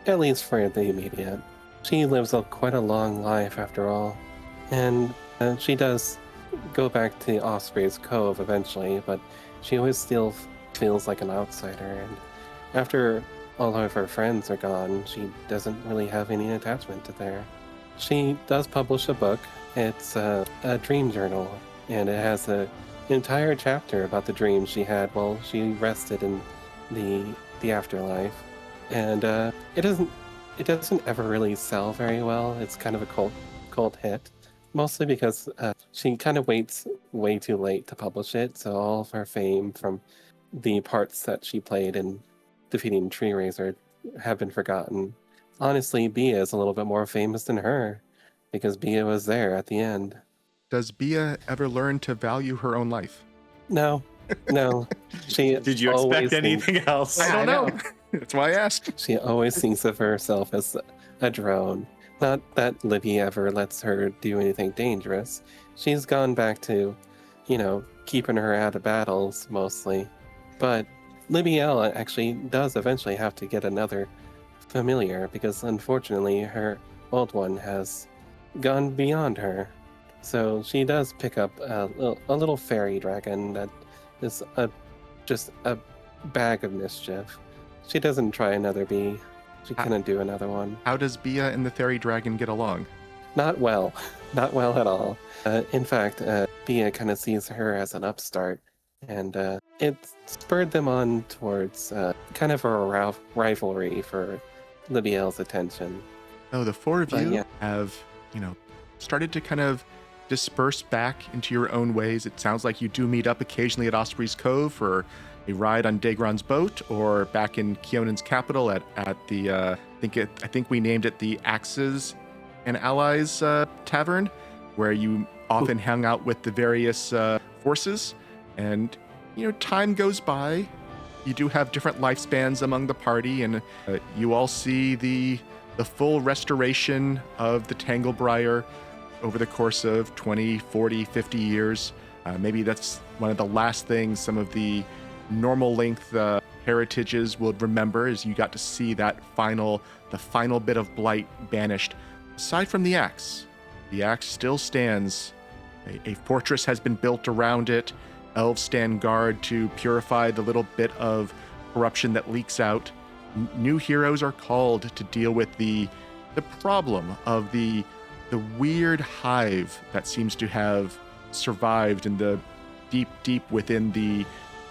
at least for the immediate. She lives quite a long life after all, and she does go back to Osprey's Cove eventually, but she always still feels like an outsider, and after all of her friends are gone, she doesn't really have any attachment to there. She does publish a book. It's a dream journal, and it has an entire chapter about the dreams she had while she rested in the afterlife. And it doesn't ever really sell very well. It's kind of a cult hit, mostly because she kind of waits way too late to publish it. So all of her fame from the parts that she played in defeating Tree Razor have been forgotten. Honestly, Bea is a little bit more famous than her, because Bea was there at the end. Does Bea ever learn to value her own life? No. She Did you expect anything else? I don't know. That's why I asked. She always thinks of herself as a drone. Not that Libby ever lets her do anything dangerous. She's gone back to, keeping her out of battles, mostly. But Libiel actually does eventually have to get another familiar, because unfortunately her old one has gone beyond her. So she does pick up a little fairy dragon that is just a bag of mischief. She doesn't try another bee. She couldn't do another one. How does Bea and the fairy dragon get along? Not well. Not well at all. In fact, Bea kind of sees her as an upstart, and it spurred them on towards kind of a rivalry for Libiel's attention. Oh, the four of you have, started to kind of disperse back into your own ways. It sounds like you do meet up occasionally at Osprey's Cove for a ride on Daegron's boat, or back in Keonan's capital at the I think we named it the Axes and Allies tavern, where you often hung out with the various forces. And, time goes by. You do have different lifespans among the party, and you all see the full restoration of the Tanglebriar over the course of 20, 40, 50 years. Maybe that's one of the last things some of the normal length heritages will remember, is you got to see the final bit of blight banished. Aside from the axe still stands. A fortress has been built around it. Elves stand guard to purify the little bit of corruption that leaks out. New heroes are called to deal with the problem of the weird hive that seems to have survived in the deep within the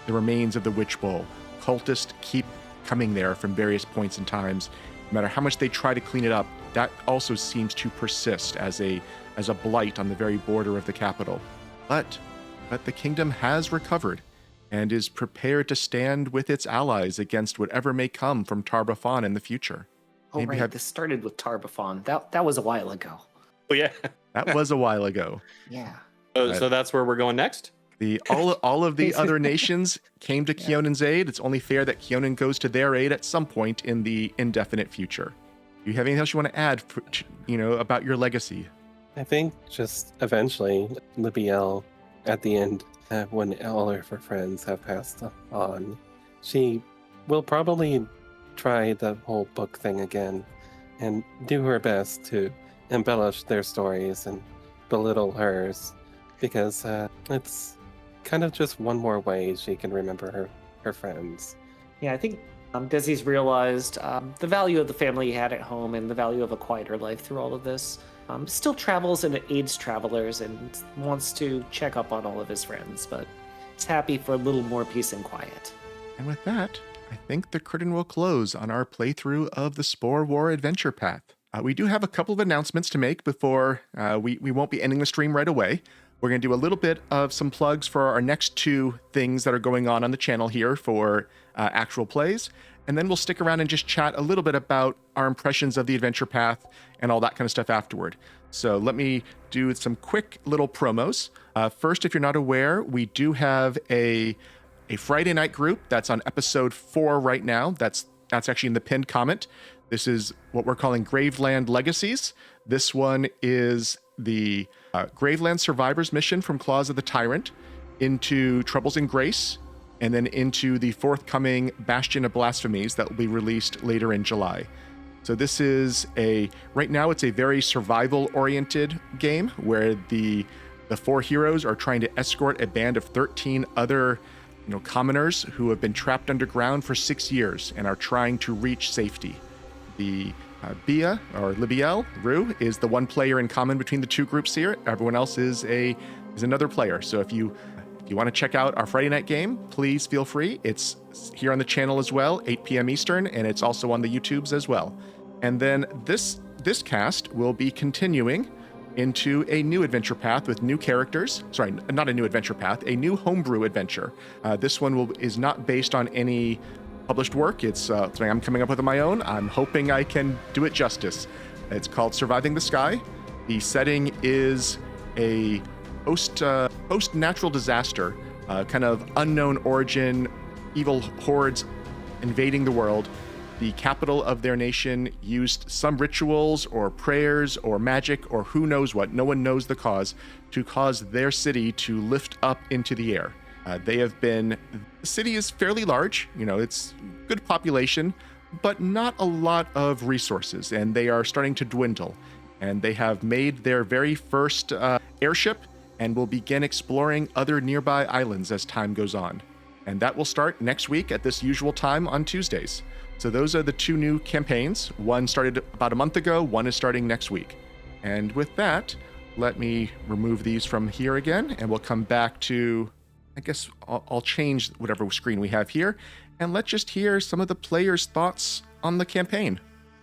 remains of the Witch Bowl. Cultists keep coming there from various points in times. No matter how much they try to clean it up, that also seems to persist as a blight on the very border of the capital. But the kingdom has recovered and is prepared to stand with its allies against whatever may come from Tar-Baphon in the future. Oh, right. This started with Tar-Baphon. That was a while ago. Oh, yeah. That was a while ago. Yeah. So that's where we're going next? All of the other nations came to Keonan's aid. It's only fair that Keonan goes to their aid at some point in the indefinite future. Do you have anything else you want to add, about your legacy? I think just eventually, Libiel, at the end, when all of her friends have passed on, she will probably try the whole book thing again and do her best to embellish their stories and belittle hers, because it's kind of just one more way she can remember her friends. Yeah, I think Dezi's realized the value of the family he had at home and the value of a quieter life through all of this. Still travels and aids travelers and wants to check up on all of his friends, but is happy for a little more peace and quiet. And with that, I think the curtain will close on our playthrough of the Spore War Adventure Path. We do have a couple of announcements to make before we won't be ending the stream right away. We're going to do a little bit of some plugs for our next two things that are going on the channel here for actual plays. And then we'll stick around and just chat a little bit about our impressions of the adventure path and all that kind of stuff afterward. So let me do some quick little promos. First, if you're not aware, we do have a Friday night group that's on episode 4 right now. That's actually in the pinned comment. This is what we're calling Graveland Legacies. This one is the Graveland Survivors mission from Claws of the Tyrant into Troubles in Grace, and then into the forthcoming Bastion of Blasphemies that will be released later in July. So this is right now it's a very survival-oriented game where the 4 heroes are trying to escort a band of 13 other commoners who have been trapped underground for 6 years and are trying to reach safety. The Bea, or Libiel, Rue, is the one player in common between the two groups here. Everyone else is another player. So if you want to check out our Friday night game, please feel free. It's here on the channel as well, 8 p.m. Eastern, and it's also on the YouTubes as well. And then this cast will be continuing into a new adventure path with new characters. Sorry, not a new adventure path, a new homebrew adventure. This one is not based on any published work. It's something I'm coming up with on my own. I'm hoping I can do it justice. It's called Surviving the Sky. The setting is a post-natural disaster, kind of unknown origin, evil hordes invading the world. The capital of their nation used some rituals or prayers or magic or who knows what, no one knows the cause, to cause their city to lift up into the air. The city is fairly large, it's good population, but not a lot of resources, and they are starting to dwindle. And they have made their very first airship and will begin exploring other nearby islands as time goes on. And that will start next week at this usual time on Tuesdays. So those are the 2 new campaigns. One started about a month ago, one is starting next week. And with that, let me remove these from here again, and we'll come back to, I guess I'll change whatever screen we have here, and let's just hear some of the players' thoughts on the campaign.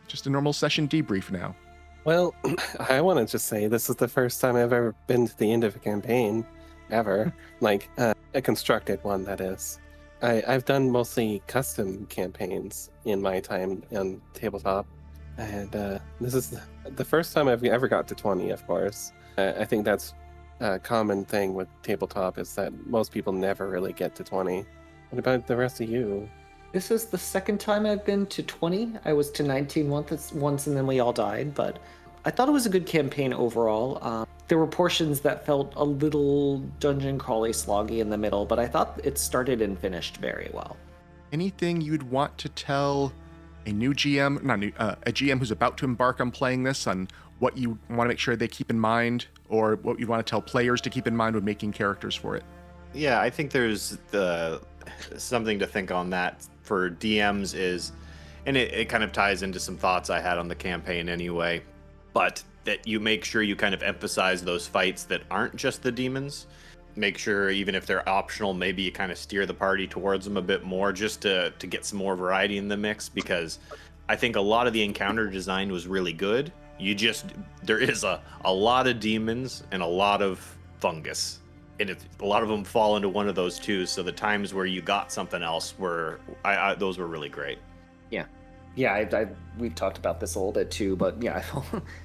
Just a normal session debrief now. Well, I want to just say this is the first time I've ever been to the end of a campaign, ever. Like, a constructed one, that is. I've done mostly custom campaigns in my time on tabletop, And this is the first time I've ever got to 20, of course. I think that's a common thing with tabletop is that most people never really get to 20. What about the rest of you? This is the second time I've been to 20. I was to 19 once and then we all died, but I thought it was a good campaign overall. There were portions that felt a little dungeon crawly sloggy in the middle, but I thought it started and finished very well. Anything you'd want to tell a new GM, a GM who's about to embark on playing this, on what you want to make sure they keep in mind, or what you want to tell players to keep in mind when making characters for it? Yeah, I think there's something to think on that for DMs is, and it kind of ties into some thoughts I had on the campaign anyway, but that you make sure you kind of emphasize those fights that aren't just the demons. Make sure, even if they're optional, maybe you kind of steer the party towards them a bit more just to get some more variety in the mix, because I think a lot of the encounter design was really good. There is a lot of demons and a lot of fungus. And a lot of them fall into one of those two. So the times where you got something else those were really great. Yeah, we've talked about this a little bit too, but yeah, I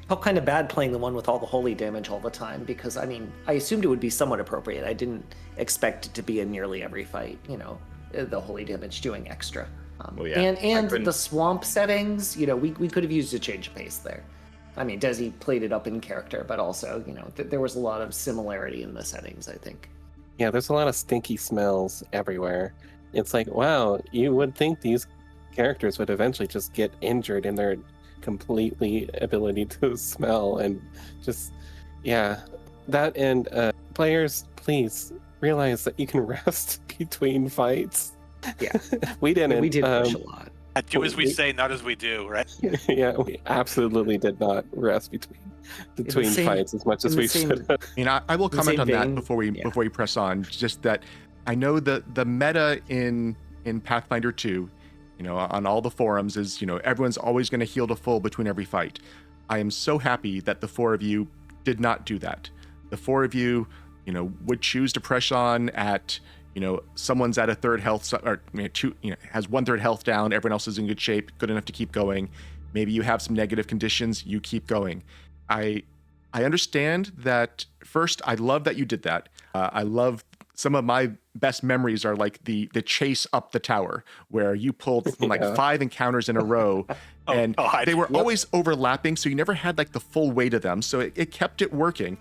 felt kind of bad playing the one with all the holy damage all the time because, I mean, I assumed it would be somewhat appropriate. I didn't expect it to be in nearly every fight, the holy damage doing extra. And the swamp settings, we could have used a change of pace there. I mean, Dezi played it up in character, but also, there was a lot of similarity in the settings, I think. Yeah, there's a lot of stinky smells everywhere. It's like, wow, you would think these characters would eventually just get injured in their completely ability to smell, and just, yeah. That, and players, please realize that you can rest between fights. Yeah. We didn't. We did push a lot. Do as we say, not as we do, right? Yeah, we absolutely did not rest between fights as much as we should have. I will comment on that before we press on. Just that I know the meta in Pathfinder 2, on all the forums is, everyone's always going to heal to full between every fight. I am so happy that the four of you did not do that. The four of you, would choose to press on at, someone's at a third health, or has 1/3 health down, everyone else is in good shape, good enough to keep going. Maybe you have some negative conditions, you keep going. I understand that. First, I love that you did that. I love some of my best memories are like the chase up the tower, where you pulled 5 encounters in a row, and they were always overlapping, so you never had like the full weight of them. So it kept it working,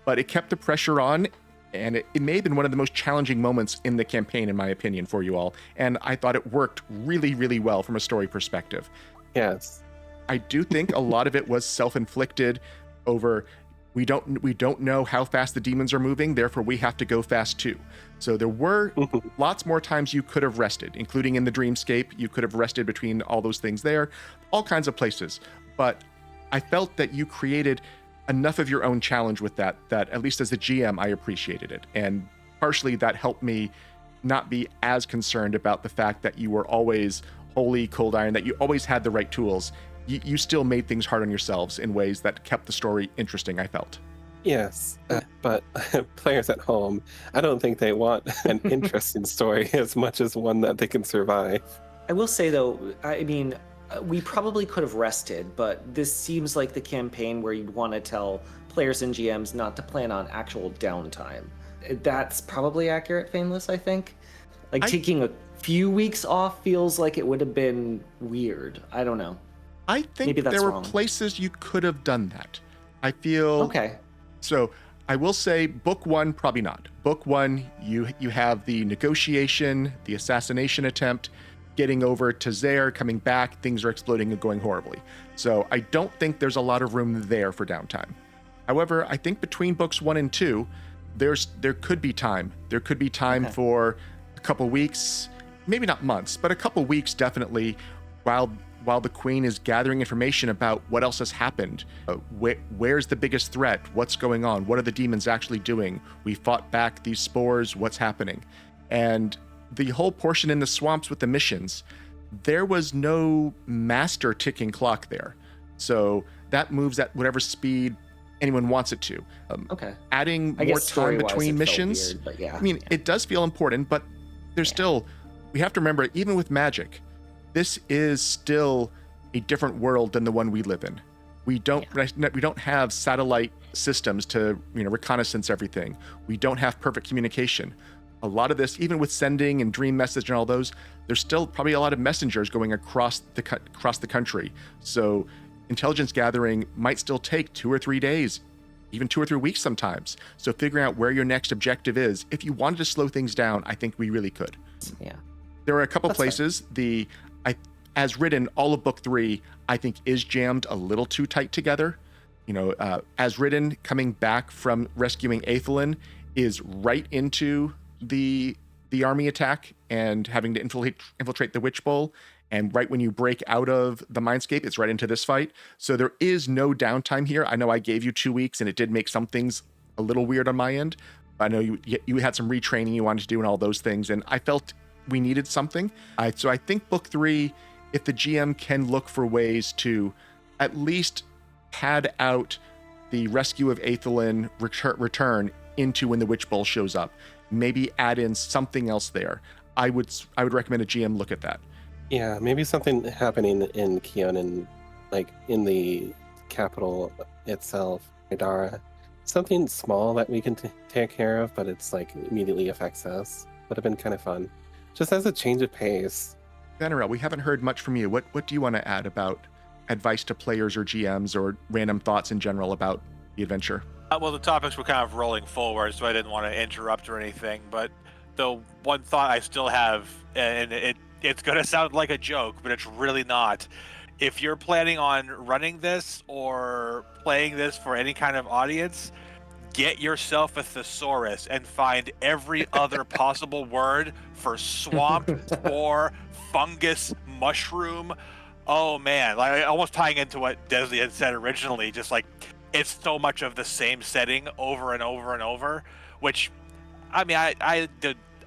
but it kept the pressure on, and it may have been one of the most challenging moments in the campaign, in my opinion, for you all. And I thought it worked really, really well from a story perspective. Yes. I do think a lot of it was self-inflicted over we don't know how fast the demons are moving, therefore we have to go fast too. So there were lots more times you could have rested, including in the dreamscape. You could have rested between all those things there, all kinds of places. But I felt that you created enough of your own challenge with that at least as a GM, I appreciated it. And partially that helped me not be as concerned about the fact that you were always holy cold iron, that you always had the right tools. You still made things hard on yourselves in ways that kept the story interesting, I felt. Yes, but players at home, I don't think they want an interesting story as much as one that they can survive. I will say, though, I mean, we probably could have rested, but this seems like the campaign where you'd want to tell players and GMs not to plan on actual downtime. That's probably accurate, Faenliss, I think. Taking a few weeks off feels like it would have been weird. I don't know. I think there were places you could have done that. I feel... Okay. So I will say book 1, probably not. Book 1, you have the negotiation, the assassination attempt, getting over to Zaire, coming back, things are exploding and going horribly. So I don't think there's a lot of room there for downtime. However, I think between books 1 and 2, there could be time. There could be time for a couple weeks, maybe not months, but a couple weeks definitely, while the queen is gathering information about what else has happened. Where's the biggest threat? What's going on? What are the demons actually doing? We fought back these spores. What's happening? And the whole portion in the swamps with the missions, there was no master ticking clock there. So that moves at whatever speed anyone wants it to. Adding more time between missions. Weird, but yeah. I mean, it does feel important, but there's still, we have to remember, even with magic, this is still a different world than the one we live in. We don't have satellite systems to reconnaissance everything. We don't have perfect communication. A lot of this, even with sending and dream message and all those, there's still probably a lot of messengers going across the country. So intelligence gathering might still take 2 or 3 days, even 2 or 3 weeks sometimes. So figuring out where your next objective is, if you wanted to slow things down, I think we really could. Yeah. There are a couple places. As written, all of book 3, I think, is jammed a little too tight together. As written, coming back from rescuing Aethelin is right into the army attack and having to infiltrate the Witch Bowl. And right when you break out of the Mindscape, it's right into this fight. So there is no downtime here. I know I gave you 2 weeks, and it did make some things a little weird on my end. I know you had some retraining you wanted to do and all those things, and I felt we needed something. So I think book 3, if the GM can look for ways to at least pad out the rescue of Aethelin return into when the Witch Bowl shows up, maybe add in something else there. I would recommend a GM look at that. Yeah, maybe something happening in Keonan, like in the capital itself, Idara. Something small that we can take care of, but it's like immediately affects us. Would have been kind of fun. Just as a change of pace. Vanarel, we haven't heard much from you. What do you want to add about advice to players or GMs or random thoughts in general about the adventure? Well, the topics were kind of rolling forward, so I didn't want to interrupt or anything. But the one thought I still have, and it's going to sound like a joke, but it's really not. If you're planning on running this or playing this for any kind of audience, get yourself a thesaurus and find every other possible word for swamp, spore, fungus, mushroom. Oh man, like almost tying into what Dezi had said originally, just like it's so much of the same setting over and over and over, which I mean I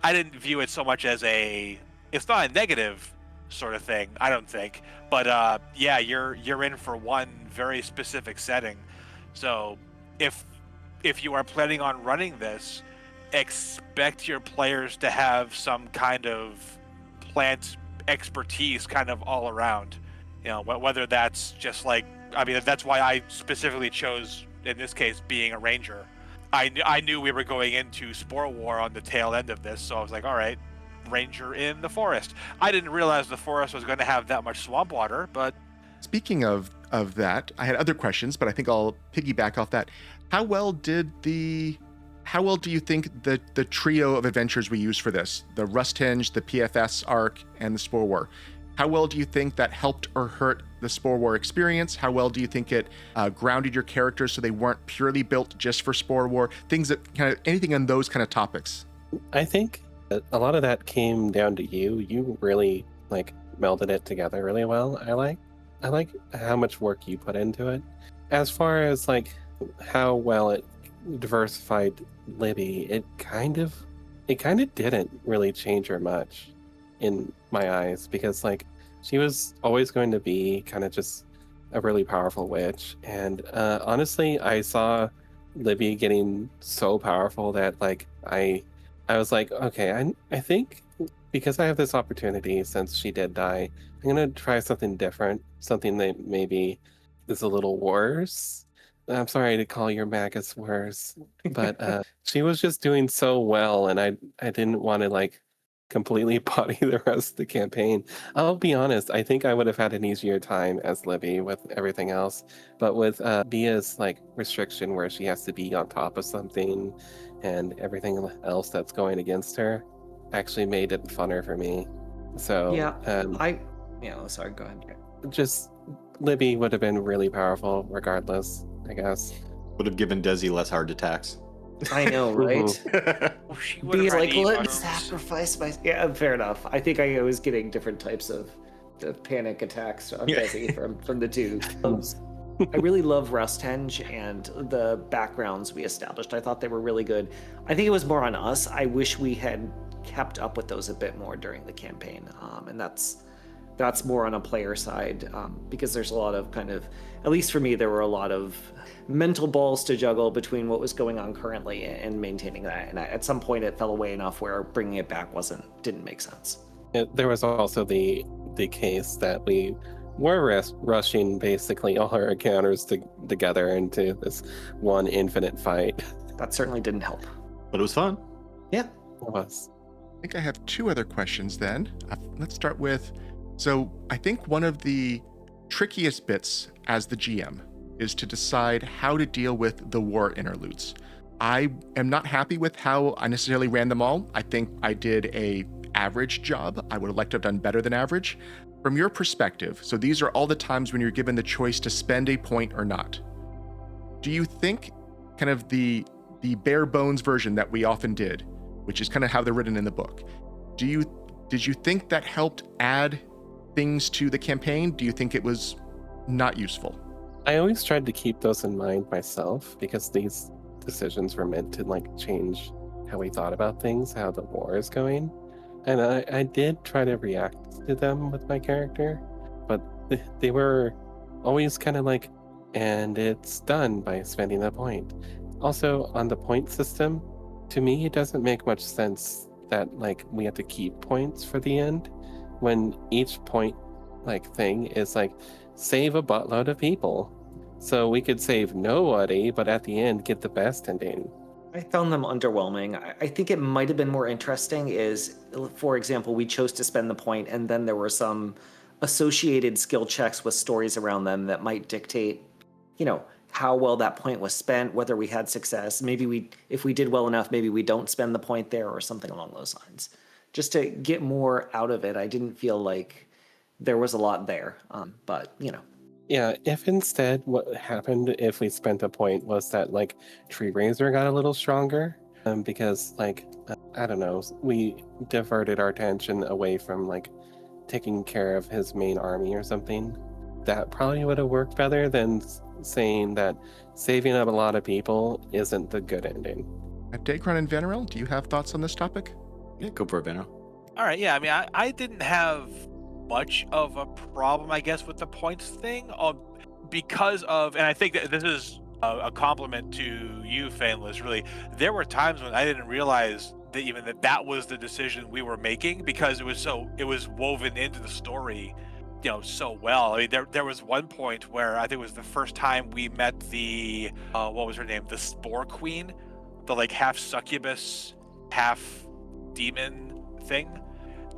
didn't view it so much as it's not a negative sort of thing, I don't think, but yeah, you're in for one very specific setting. So if you are planning on running this, expect your players to have some kind of plant expertise kind of all around. Whether that's just like, I mean, that's why I specifically chose, in this case, being a ranger. I knew we were going into Spore War on the tail end of this, so I was like, all right, ranger in the forest. I didn't realize the forest was going to have that much swamp water, but... Speaking of that, I had other questions, but I think I'll piggyback off that. How well do you think the trio of adventures we used for this, the Rusthenge, the PFS arc, and the Spore War, how well do you think that helped or hurt the Spore War experience? How well do you think it grounded your characters so they weren't purely built just for Spore War? Things that kind of, anything on those kind of topics? I think a lot of that came down to you. You really melded it together really well. I like how much work you put into it. As far as how well it diversified Libby, it kind of didn't really change her much in my eyes, because she was always going to be kind of just a really powerful witch. And honestly, I saw Libby getting so powerful that I was like, okay, I think because I have this opportunity since she did die, I'm gonna try something different, something that maybe is a little worse. I'm sorry to call your Magus worse, but she was just doing so well, and I didn't want to completely body the rest of the campaign. I'll be honest, I think I would have had an easier time as Libby with everything else, but with Bea's restriction where she has to be on top of something and everything else that's going against her actually made it funner for me. So sorry, go ahead. Just Libby would have been really powerful regardless, I guess. Would have given Dezi less heart attacks. I know, right? Bea's Be let me sacrifice my... Yeah, fair enough. I think I was getting different types of panic attacks on Dezi from the two. I really love Rusthenge and the backgrounds we established. I thought they were really good. I think it was more on us. I wish we had kept up with those a bit more during the campaign, and that's more on a player side, because there's a lot of at least for me, there were a lot of mental balls to juggle between what was going on currently and maintaining that. And at some point it fell away enough where bringing it back didn't make sense. There was also the case that we we're rushing basically all our encounters together into this one infinite fight. That certainly didn't help. But it was fun. Yeah. It was. I think I have two other questions then. Let's start with, so I think one of the trickiest bits as the GM is to decide how to deal with the war interludes. I am not happy with how I necessarily ran them all. I think I did a average job. I would have liked to have done better than average. From your perspective, so these are all the times when you're given the choice to spend a point or not. Do you think kind of the bare bones version that we often did, which is kind of how they're written in the book, did you think that helped add things to the campaign? Do you think it was not useful? I always tried to keep those in mind myself because these decisions were meant to like change how we thought about things, how the war is going. And I did try to react to them with my character, but they were always kind of like, and it's done by spending that point. Also, on the point system, to me, it doesn't make much sense that like we have to keep points for the end when each point like thing is like save a buttload of people. So we could save nobody, but at the end get the best ending. I found them underwhelming. I think it might have been more interesting is, for example, we chose to spend the point and then there were some associated skill checks with stories around them that might dictate, how well that point was spent, whether we had success. Maybe if we did well enough, maybe we don't spend the point there or something along those lines. Just to get more out of it, I didn't feel like there was a lot there, but. Yeah, if instead what happened if we spent a point was that like Tree Raiser got a little stronger, because like I don't know, we diverted our attention away from like taking care of his main army or something. That probably would have worked better than saying that saving up a lot of people isn't the good ending. Daegron and Vanarel, do you have thoughts on this topic? Yeah, go for it, Vanarel. All right, yeah. I mean, I didn't have much of a problem, I guess, with the points thing, because of, and I think that this is a compliment to you, Faenliss. Really, there were times when I didn't realize that was the decision we were making because it was woven into the story, so well. I mean, there was one point where I think it was the first time we met the what was her name, the Spore Queen, the like half succubus, half demon thing.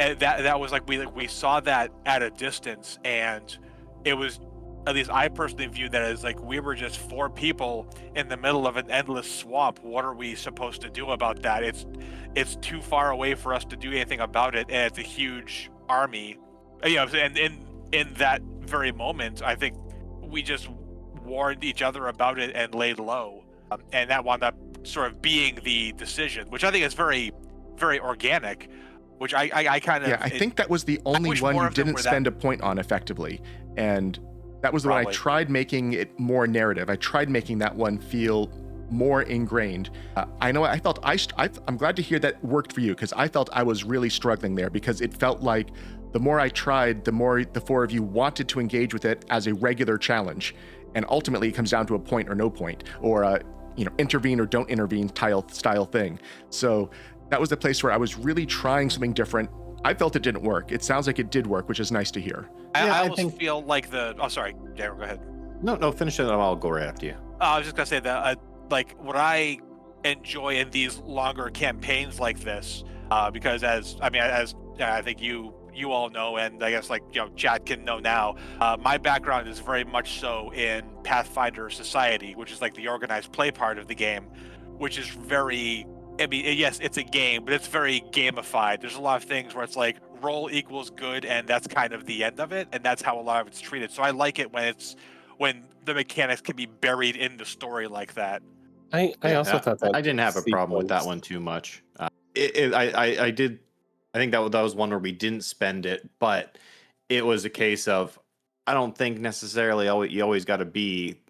And that was like we saw that at a distance, and it was, at least I personally viewed that as like we were just four people in the middle of an endless swamp. What are we supposed to do about that? It's too far away for us to do anything about it, and it's a huge army. And in that very moment, I think we just warned each other about it and laid low, and that wound up sort of being the decision, which I think is very, very organic. Which I kind of... Yeah, I think that was the only one you didn't spend a point on effectively. And that was the one I tried making it more narrative. I tried making that one feel more ingrained. I know I felt I'm glad to hear that worked for you, because I felt I was really struggling there, because it felt like the more I tried, the more the four of you wanted to engage with it as a regular challenge. And ultimately it comes down to a point or no point, or intervene or don't intervene style thing. So that was the place where I was really trying something different. I felt it didn't work. It sounds like it did work, which is nice to hear. I almost feel like oh, sorry, Daryl, go ahead. No, finish it and I'll go right after you. I was just gonna say that, like, what I enjoy in these longer campaigns like this, because as I think you all know, and I guess Chad can know now, my background is very much so in Pathfinder Society, which is like the organized play part of the game, which is very, I mean, yes, it's a game, but it's very gamified. There's a lot of things where it's like roll equals good, and that's kind of the end of it, and that's how a lot of it's treated. So I like it when the mechanics can be buried in the story like that. I also thought that I didn't have a problem with that one too much. I think that was one where we didn't spend it, but it was a case of, I don't think necessarily you always got to be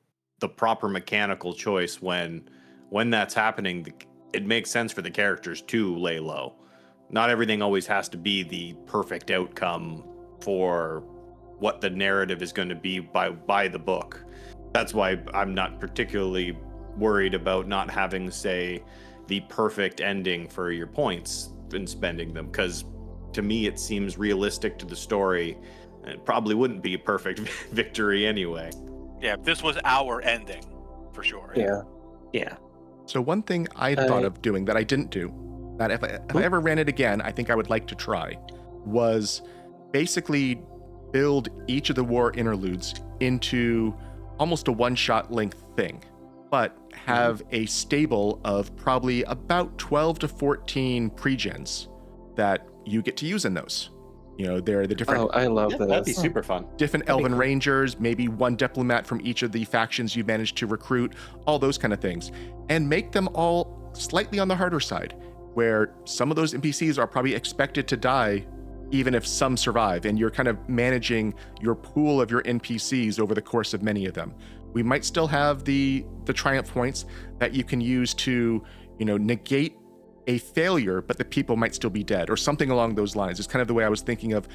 the proper mechanical choice when that's happening. It makes sense for the characters to lay low. Not everything always has to be the perfect outcome for what the narrative is going to be by the book. That's why I'm not particularly worried about not having, say, the perfect ending for your points and spending them, because to me it seems realistic to the story It probably wouldn't be a perfect victory anyway. Yeah, this was our ending for sure. Yeah. Yeah. So one thing I thought of doing that I didn't do, that if I ever ran it again, I think I would like to try, was basically build each of the war interludes into almost a one-shot length thing, but have a stable of probably about 12 to 14 pre-gens that you get to use in those. You know, they're the different Oh, I love Yeah, this. that'd be super fun. different That'd be elven cool. rangers, maybe one diplomat from each of the factions you managed to recruit, all those kind of things, and make them all slightly on the harder side, where some of those NPCs are probably expected to die even if some survive, and you're kind of managing your pool of your NPCs over the course of many of them. We might still have the triumph points that you can use to, you know, negate a failure, but the people might still be dead, or something along those lines. It's kind of the way I was thinking of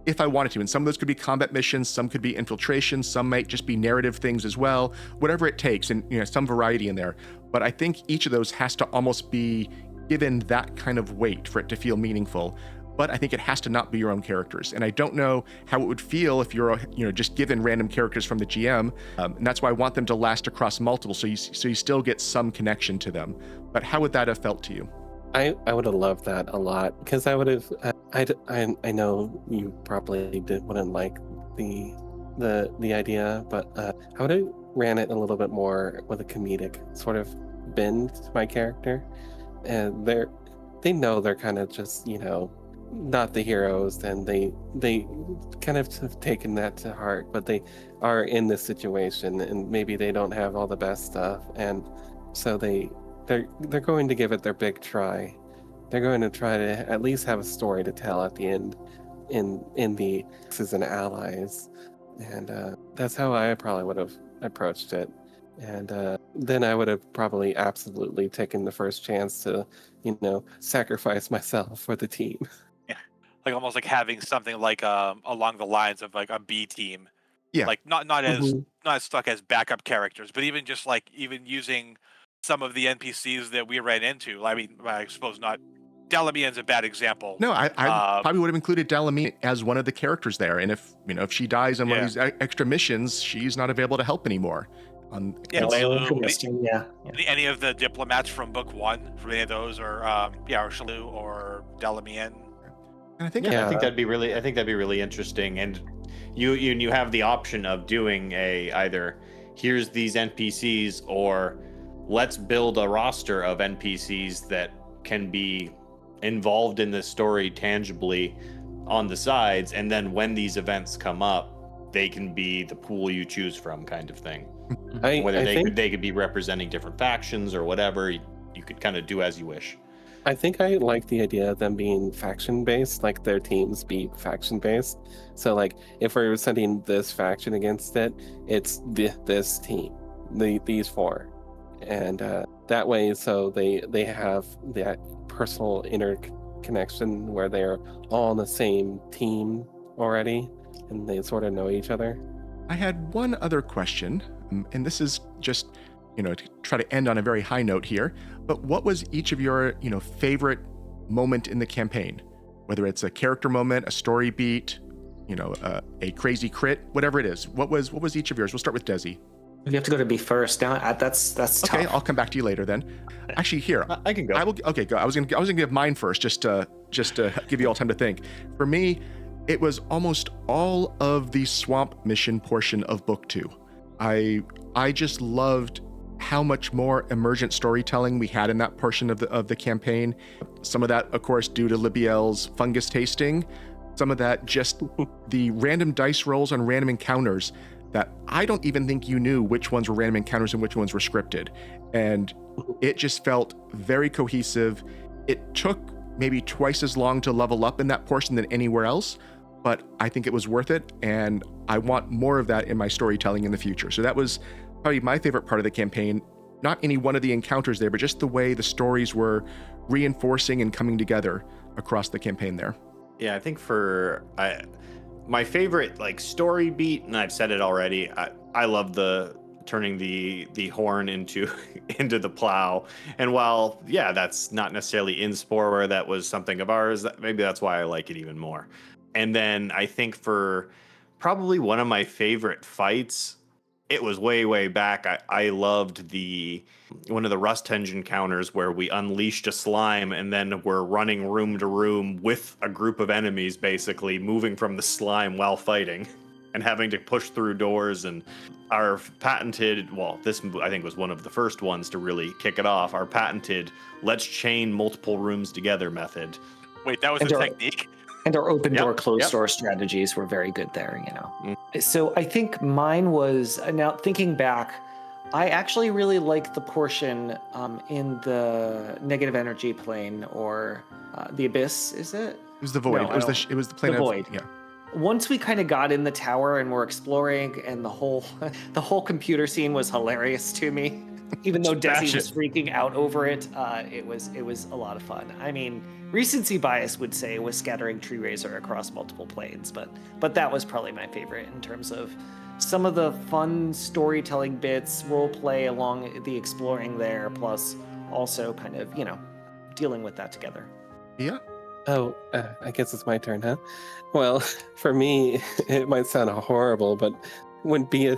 if I wanted to. And some of those could be combat missions, some could be infiltration, some might just be narrative things as well, whatever it takes, and, you know, some variety in there. But I think each of those has to almost be given that kind of weight for it to feel meaningful. But I think it has to not be your own characters. And I don't know how it would feel if you're, you know, just given random characters from the GM. And that's why I want them to last across multiple, so you still get some connection to them. But how would that have felt to you? I would have loved that a lot, because I would have. I know you probably wouldn't like the idea, but I would have ran it a little bit more with a comedic sort of bend to my character, and they know they're kind of just, you know, not the heroes, and they kind of have taken that to heart, but they are in this situation, and maybe they don't have all the best stuff, and so they're going to give it their big try. They're going to try to at least have a story to tell at the end in the Axes and Allies. And that's how I probably would have approached it. And then I would have probably absolutely taken the first chance to, you know, sacrifice myself for the team. Like almost like having something like along the lines of like a B team. Yeah. Like not as Mhm. not as stuck as backup characters, but even just like even using some of the NPCs that we ran into. I mean, I suppose not. Delamian's a bad example. No, I Uh, probably would have included Delamine as one of the characters there. And if, you know, if she dies on one of Yeah. these extra missions, she's not available to help anymore. Yeah, it's- Lulu, Interesting. Yeah. any of the diplomats from book one, from any of those, or or Shalu or Delamian. and I think Yeah. I think that'd be really interesting. And you have the option of doing either here's these NPCs, or let's build a roster of NPCs that can be involved in the story tangibly on the sides, and then when these events come up, they can be the pool you choose from, kind of thing. Whether they could be representing different factions or whatever, you could kind of do as you wish. I think I like the idea of them being faction based, like their teams be faction based. So like if we're sending this faction against it, it's this team, these four, and that way, so they have that personal interconnection where they're all on the same team already, and they sort of know each other. I had one other question, and this is just, you know, to try to end on a very high note here, but what was each of your, you know, favorite moment in the campaign? Whether it's a character moment, a story beat, you know, a crazy crit, whatever it is. What was each of yours? We'll start with Dezi. You have to go to B first. Now that's Okay, tough. I'll come back to you later then. Actually, here, I can go. I will. Okay, go. I was gonna give mine first, just to give you all time to think. For me, it was almost all of the swamp mission portion of book 2. I just loved how much more emergent storytelling we had in that portion of the campaign. Some of that, of course, due to Libiel's fungus tasting. Some of that just the random dice rolls on random encounters that I don't even think you knew which ones were random encounters and which ones were scripted. And it just felt very cohesive. It took maybe twice as long to level up in that portion than anywhere else, but I think it was worth it, and I want more of that in my storytelling in the future. So that was probably my favorite part of the campaign. Not any one of the encounters there, but just the way the stories were reinforcing and coming together across the campaign there. Yeah, I think my favorite like story beat, and I've said it already, I love the turning the horn into the plow. And while that's not necessarily in Spore War, that was something of ours, maybe that's why I like it even more. And then I think for Probably one of my favorite fights. It was way back. I loved one of the Rust Engine counters where we unleashed a slime and then we're running room to room with a group of enemies, basically moving from the slime while fighting and having to push through doors. And our patented, well, this I think was one of the first ones to really kick it off, our patented let's chain multiple rooms together method. Wait, that was a technique? And our open door, Yep, closed yep. door strategies were very good there, you know. So I think mine was, now thinking back, I actually really like the portion in the negative energy plane, or the abyss, is it? It was the void. No, it was the plane the of void. Yeah. Once we kind of got in the tower and were exploring, and the whole computer scene was hilarious to me. Even though Dezi was freaking out over it, it was a lot of fun. I mean, recency bias would say it was scattering Tree Razor across multiple planes, but that was probably my favorite in terms of some of the fun storytelling bits, role play along the exploring there, plus also kind of, you know, dealing with that together. Yeah. Oh, I guess it's my turn, huh? Well, for me, it might sound horrible, but when Bea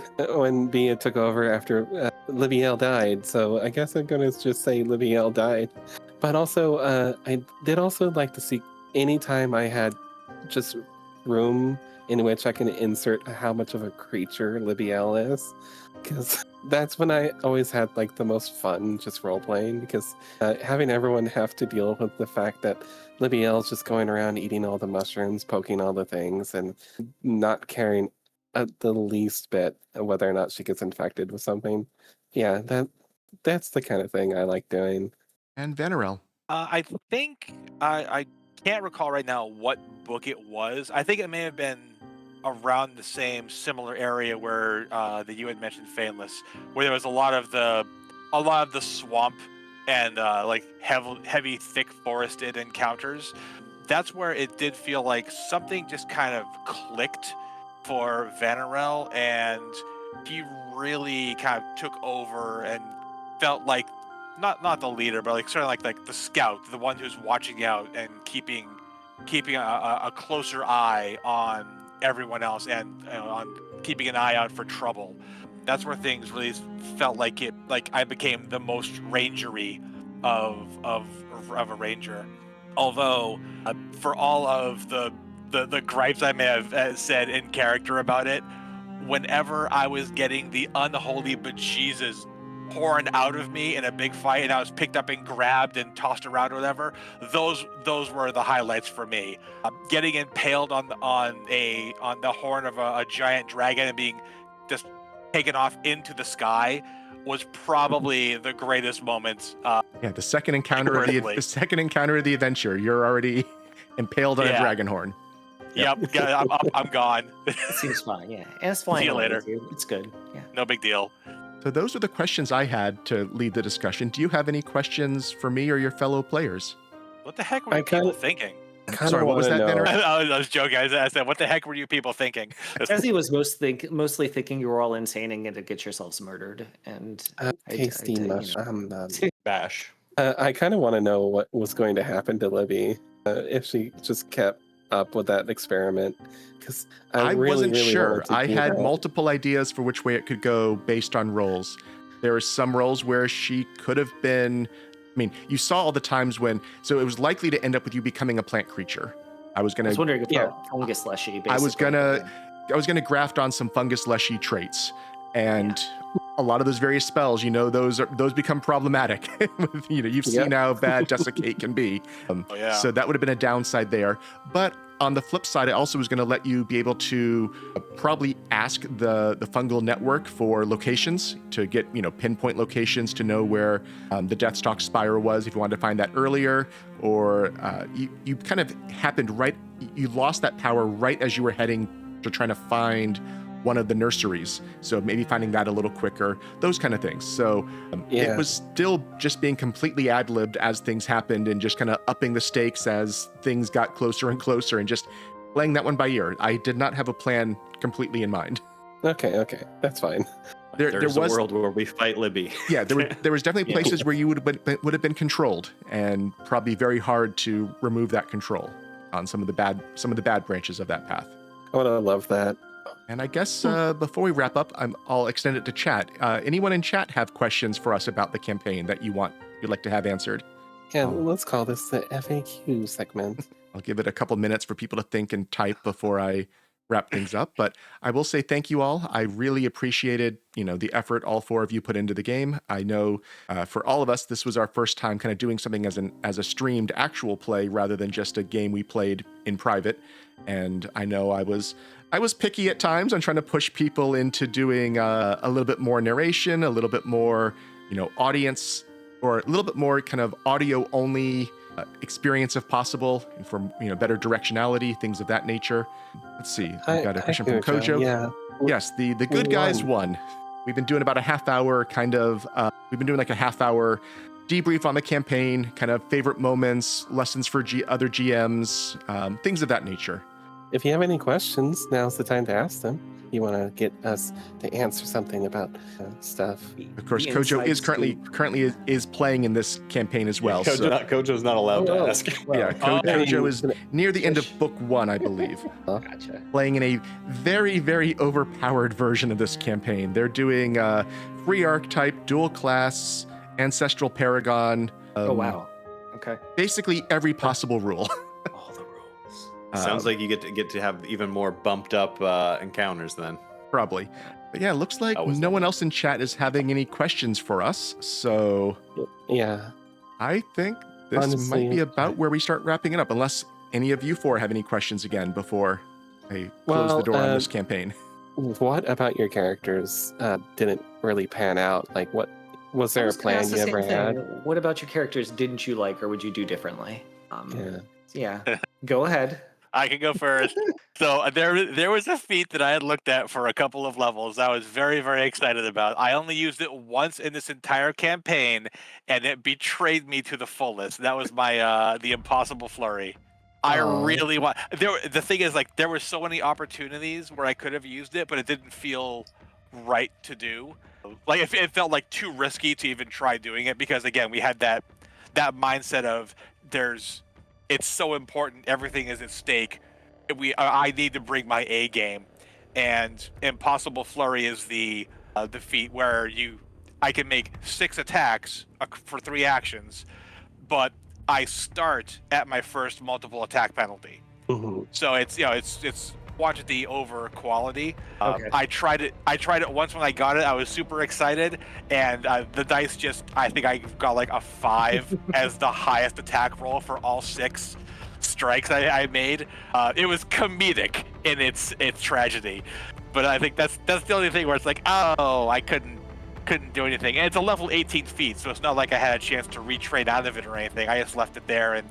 took over after Liviel died, so I guess I'm gonna just say Liviel died. But also, I did also like to see anytime I had just room in which I can insert how much of a creature Liviel is, because that's when I always had like the most fun just role playing, because having everyone have to deal with the fact that Liviel's just going around eating all the mushrooms, poking all the things, and not caring the least bit whether or not she gets infected with something. Yeah, that's the kind of thing I like doing. And Vanarel. I think I can't recall right now what book it was. I think it may have been around the same similar area where that you had mentioned Faenliss, where there was a lot of the swamp and like heavy, thick forested encounters. That's where it did feel like something just kind of clicked for Vanarel, and he really kind of took over and felt like not the leader, but like sort of like the scout, the one who's watching out and keeping a closer eye on everyone else, and you know, on keeping an eye out for trouble. That's where things really felt like I became the most rangery of a ranger. Although for all of the gripes I may have said in character about it, whenever I was getting the unholy bejesus pouring out of me in a big fight and I was picked up and grabbed and tossed around or whatever, those were the highlights for me. Getting impaled on the horn of a giant dragon and being just taken off into the sky was probably the greatest moments. Yeah, the second encounter of the adventure, you're already impaled on a dragon horn. Yep, I'm gone. It seems fine, yeah. And it's flying See you away later. with you. It's good, yeah. No big deal. So those are the questions I had to lead the discussion. Do you have any questions for me or your fellow players? What the heck were you people thinking? Sorry, what was that, Vanarel? I was joking. I said, what the heck were you people thinking? Dezi was mostly thinking you were all insane and going to get yourselves murdered. And Tasty mushroom. Bash. I kind of want to know what was going to happen to Libby if she just kept up with that experiment, because I wasn't sure. I had multiple ideas for which way it could go based on roles. There are some roles where she could have been. I mean, you saw all the times so it was likely to end up with you becoming a plant creature. I was wondering if fungus leshy. Basically. I was gonna graft on some fungus leshy traits, and a lot of those various spells, those become problematic. You've seen how bad Desiccate can be. So that would have been a downside there. But on the flip side, I also was going to let you be able to probably ask the fungal network for locations to get, pinpoint locations to know where the Deathstalk Spire was if you wanted to find that earlier, or you kind of happened you lost that power right as you were heading to trying to find one of the nurseries, so maybe finding that a little quicker, those kind of things. So it was still just being completely ad-libbed as things happened, and just kind of upping the stakes as things got closer and closer, and just playing that one by ear. I did not have a plan completely in mind. Okay, that's fine. There's a world where we fight Libby. Yeah, there was definitely places where you would have been controlled, and probably very hard to remove that control on some of the bad branches of that path. I would have loved that. And I guess before we wrap up, I'll extend it to chat. Anyone in chat have questions for us about the campaign that you'd like to have answered? Yeah, let's call this the FAQ segment. I'll give it a couple minutes for people to think and type before I wrap things up. But I will say thank you all. I really appreciated, the effort all 4 of you put into the game. I know for all of us, this was our first time kind of doing something as a streamed actual play rather than just a game we played in private. And I know I was picky at times on trying to push people into doing a little bit more narration, a little bit more, audience, or a little bit more kind of audio only experience if possible, for better directionality, things of that nature. Let's see. We got a question from Kojo. Yeah. Yes, the good guys won. We've been doing about a half hour kind of. We've been doing like a half hour debrief on the campaign, kind of favorite moments, lessons for other GMs, things of that nature. If you have any questions, now's the time to ask them. You want to get us to answer something about stuff. Of course, Kojo is currently is playing in this campaign as well. Kojo's not allowed to ask. Yeah, Kojo is near the end of book 1, I believe. Gotcha. Playing in a very, very overpowered version of this campaign. They're doing free archetype, dual class, ancestral paragon. Oh wow. Okay. Basically every possible rule. All the rules. Sounds like you get to have even more bumped up encounters then. Probably. But yeah, it looks like no one else in chat is having any questions for us. So yeah, I think this honestly, might be about where we start wrapping it up, unless any of you 4 have any questions again before I close the door on this campaign. What about your characters didn't really pan out? Like, what was there a plan you ever had? What about your characters didn't you like or would you do differently? Yeah. Go ahead. I can go first. So there was a feat that I had looked at for a couple of levels I was very, very excited about. I only used it once in this entire campaign, and it betrayed me to the fullest. That was my the Impossible Flurry. I really want. The thing is, like, there were so many opportunities where I could have used it, but it didn't feel right to do. Like, it felt like too risky to even try doing it because, again, we had that mindset of it's so important, everything is at stake. I need to bring my A game, and Impossible Flurry is the feat where I can make 6 attacks for 3 actions, but I start at my first multiple attack penalty. Mm-hmm. So it's watch the over quality. Okay. I tried it once when I got it. I was super excited, and the dice I think I got like a 5 as the highest attack roll for all 6 strikes I made. It was comedic in its tragedy, but I think that's the only thing where it's like, oh, I couldn't do anything. And it's a level 18 feat, so it's not like I had a chance to retrade out of it or anything. I just left it there, and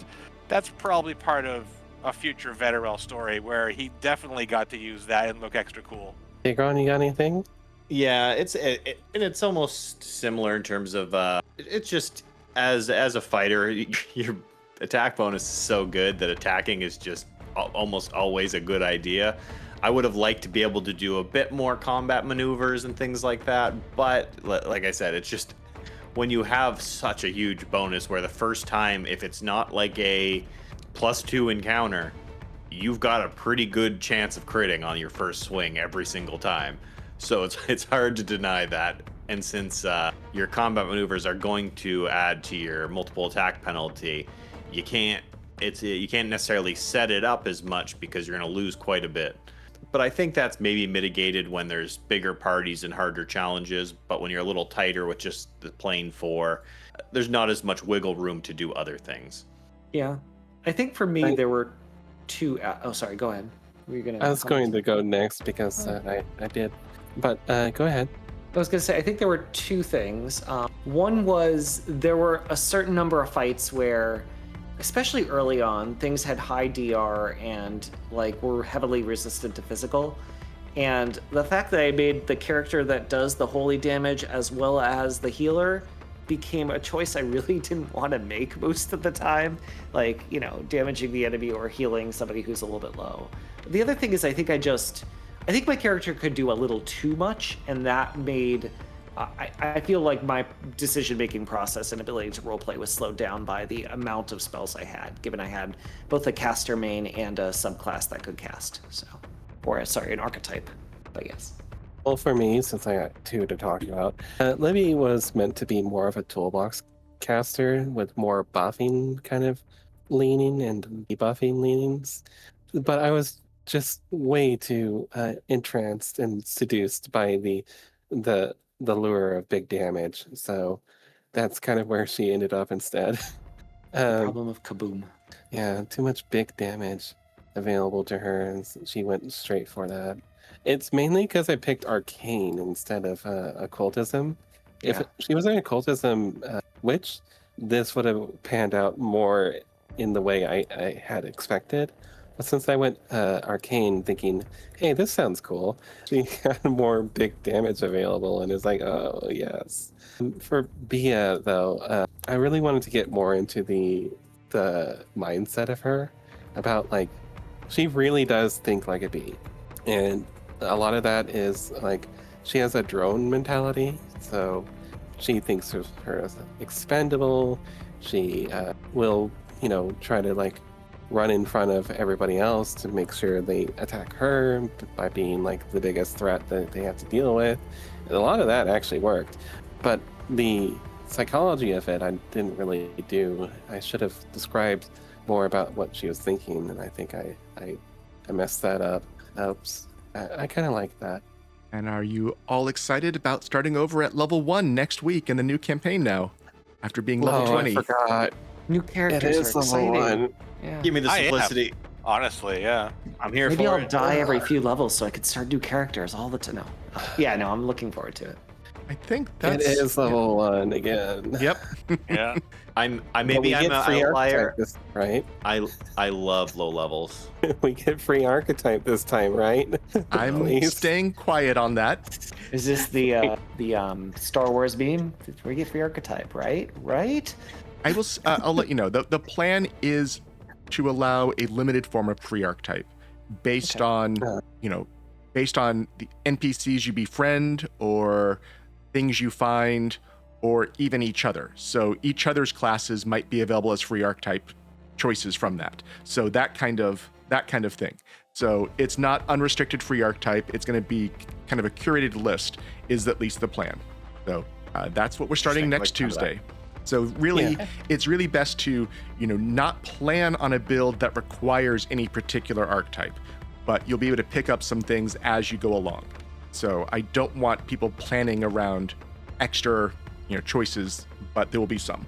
that's probably part of a future Vanarel story where he definitely got to use that and look extra cool. Daegron, you got anything? Yeah, it's almost similar in terms of it's just as a fighter, your attack bonus is so good that attacking is just almost always a good idea. I would have liked to be able to do a bit more combat maneuvers and things like that, but like I said, it's just when you have such a huge bonus where the first time, if it's not like a +2 encounter, you've got a pretty good chance of critting on your first swing every single time. So it's hard to deny that. And since your combat maneuvers are going to add to your multiple attack penalty, you can't necessarily set it up as much because you're going to lose quite a bit. But I think that's maybe mitigated when there's bigger parties and harder challenges. But when you're a little tighter with just the plain 4, there's not as much wiggle room to do other things. Yeah. I think for me, there were 2. Oh, sorry. Go ahead. I was going to go next because I did. But go ahead. I was going to say, I think there were 2 things. One was there were a certain number of fights where, especially early on, things had high DR and were heavily resistant to physical. And the fact that I made the character that does the holy damage as well as the healer became a choice I really didn't want to make most of the time, damaging the enemy or healing somebody who's a little bit low. The other thing is I think my character could do a little too much, and that made I feel like my decision-making process and ability to roleplay was slowed down by the amount of spells I had, given I had both a caster main and a subclass that could cast. An archetype. But yes. Well, for me, since I got two to talk about, Libby was meant to be more of a toolbox caster with more buffing kind of leaning and debuffing leanings. But I was just way too entranced and seduced by the lure of big damage. So that's kind of where she ended up instead. Problem of kaboom. Yeah, too much big damage available to her, and she went straight for that. It's mainly because I picked arcane instead of occultism. If Yeah. she was an occultism witch, this would have panned out more in the way I had expected. But since I went arcane thinking, hey, this sounds cool, she had more big damage available and is like, oh, yes. For Bea, though, I really wanted to get more into the mindset of her about, like, she really does think like a bee. And a lot of that is, like, she has a drone mentality. So she thinks of her as expendable. She will, try to, like, run in front of everybody else to make sure they attack her by being, like, the biggest threat that they have to deal with. And a lot of that actually worked. But the psychology of it, I didn't really do. I should have described more about what she was thinking, and I think I messed that up. Oops. I kind of like that. And are you all excited about starting over at level 1 next week in the new campaign now? After being level 20. I forgot. New It characters is are level exciting. 1. Yeah. Give me the I am. simplicity. Honestly, yeah. I'm here Maybe for I'll it. die every few levels so I could start new characters all the time. No. Yeah, no, I'm looking forward to it. I think that's... It is level 1 again. Yep. Yeah. Maybe I'm an free outlier. archetype this, right? I love low levels. We get free archetype this time, right? I'm Please. staying quiet on that. Is this the Star Wars beam? Did we get free archetype, right? Right? I will. I'll let you know. The plan is to allow a limited form of free archetype, based Okay. on based on the NPCs you befriend or things you find, or even each other. So each other's classes might be available as free archetype choices from that. So that kind of thing. So it's not unrestricted free archetype. It's going to be kind of a curated list. Is at least the plan. So that's what we're starting next Tuesday. So really, it's really best to, not plan on a build that requires any particular archetype, but you'll be able to pick up some things as you go along. So I don't want people planning around extra, choices, but there will be some.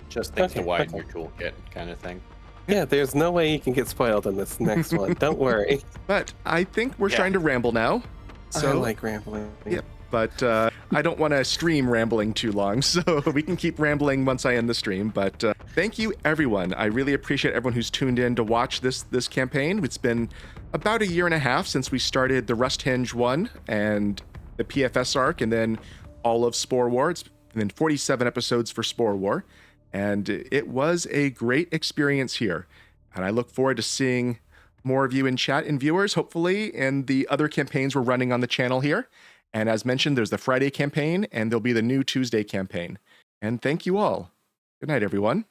Just things to Okay, widen okay. your toolkit, kind of thing. Yeah, there's no way you can get spoiled on this next one. Don't worry. But I think we're Yeah. trying to ramble now. So I like rambling. Yep. But I don't want to stream rambling too long, so we can keep rambling once I end the stream. But thank you, everyone. I really appreciate everyone who's tuned in to watch this campaign. It's been about a year and a half since we started the Rusthenge 1 and the PFS arc, and then all of Spore War. And then 47 episodes for Spore War. And it was a great experience here. And I look forward to seeing more of you in chat and viewers, hopefully, in the other campaigns we're running on the channel here. And as mentioned, there's the Friday campaign, and there'll be the new Tuesday campaign. And thank you all. Good night, everyone.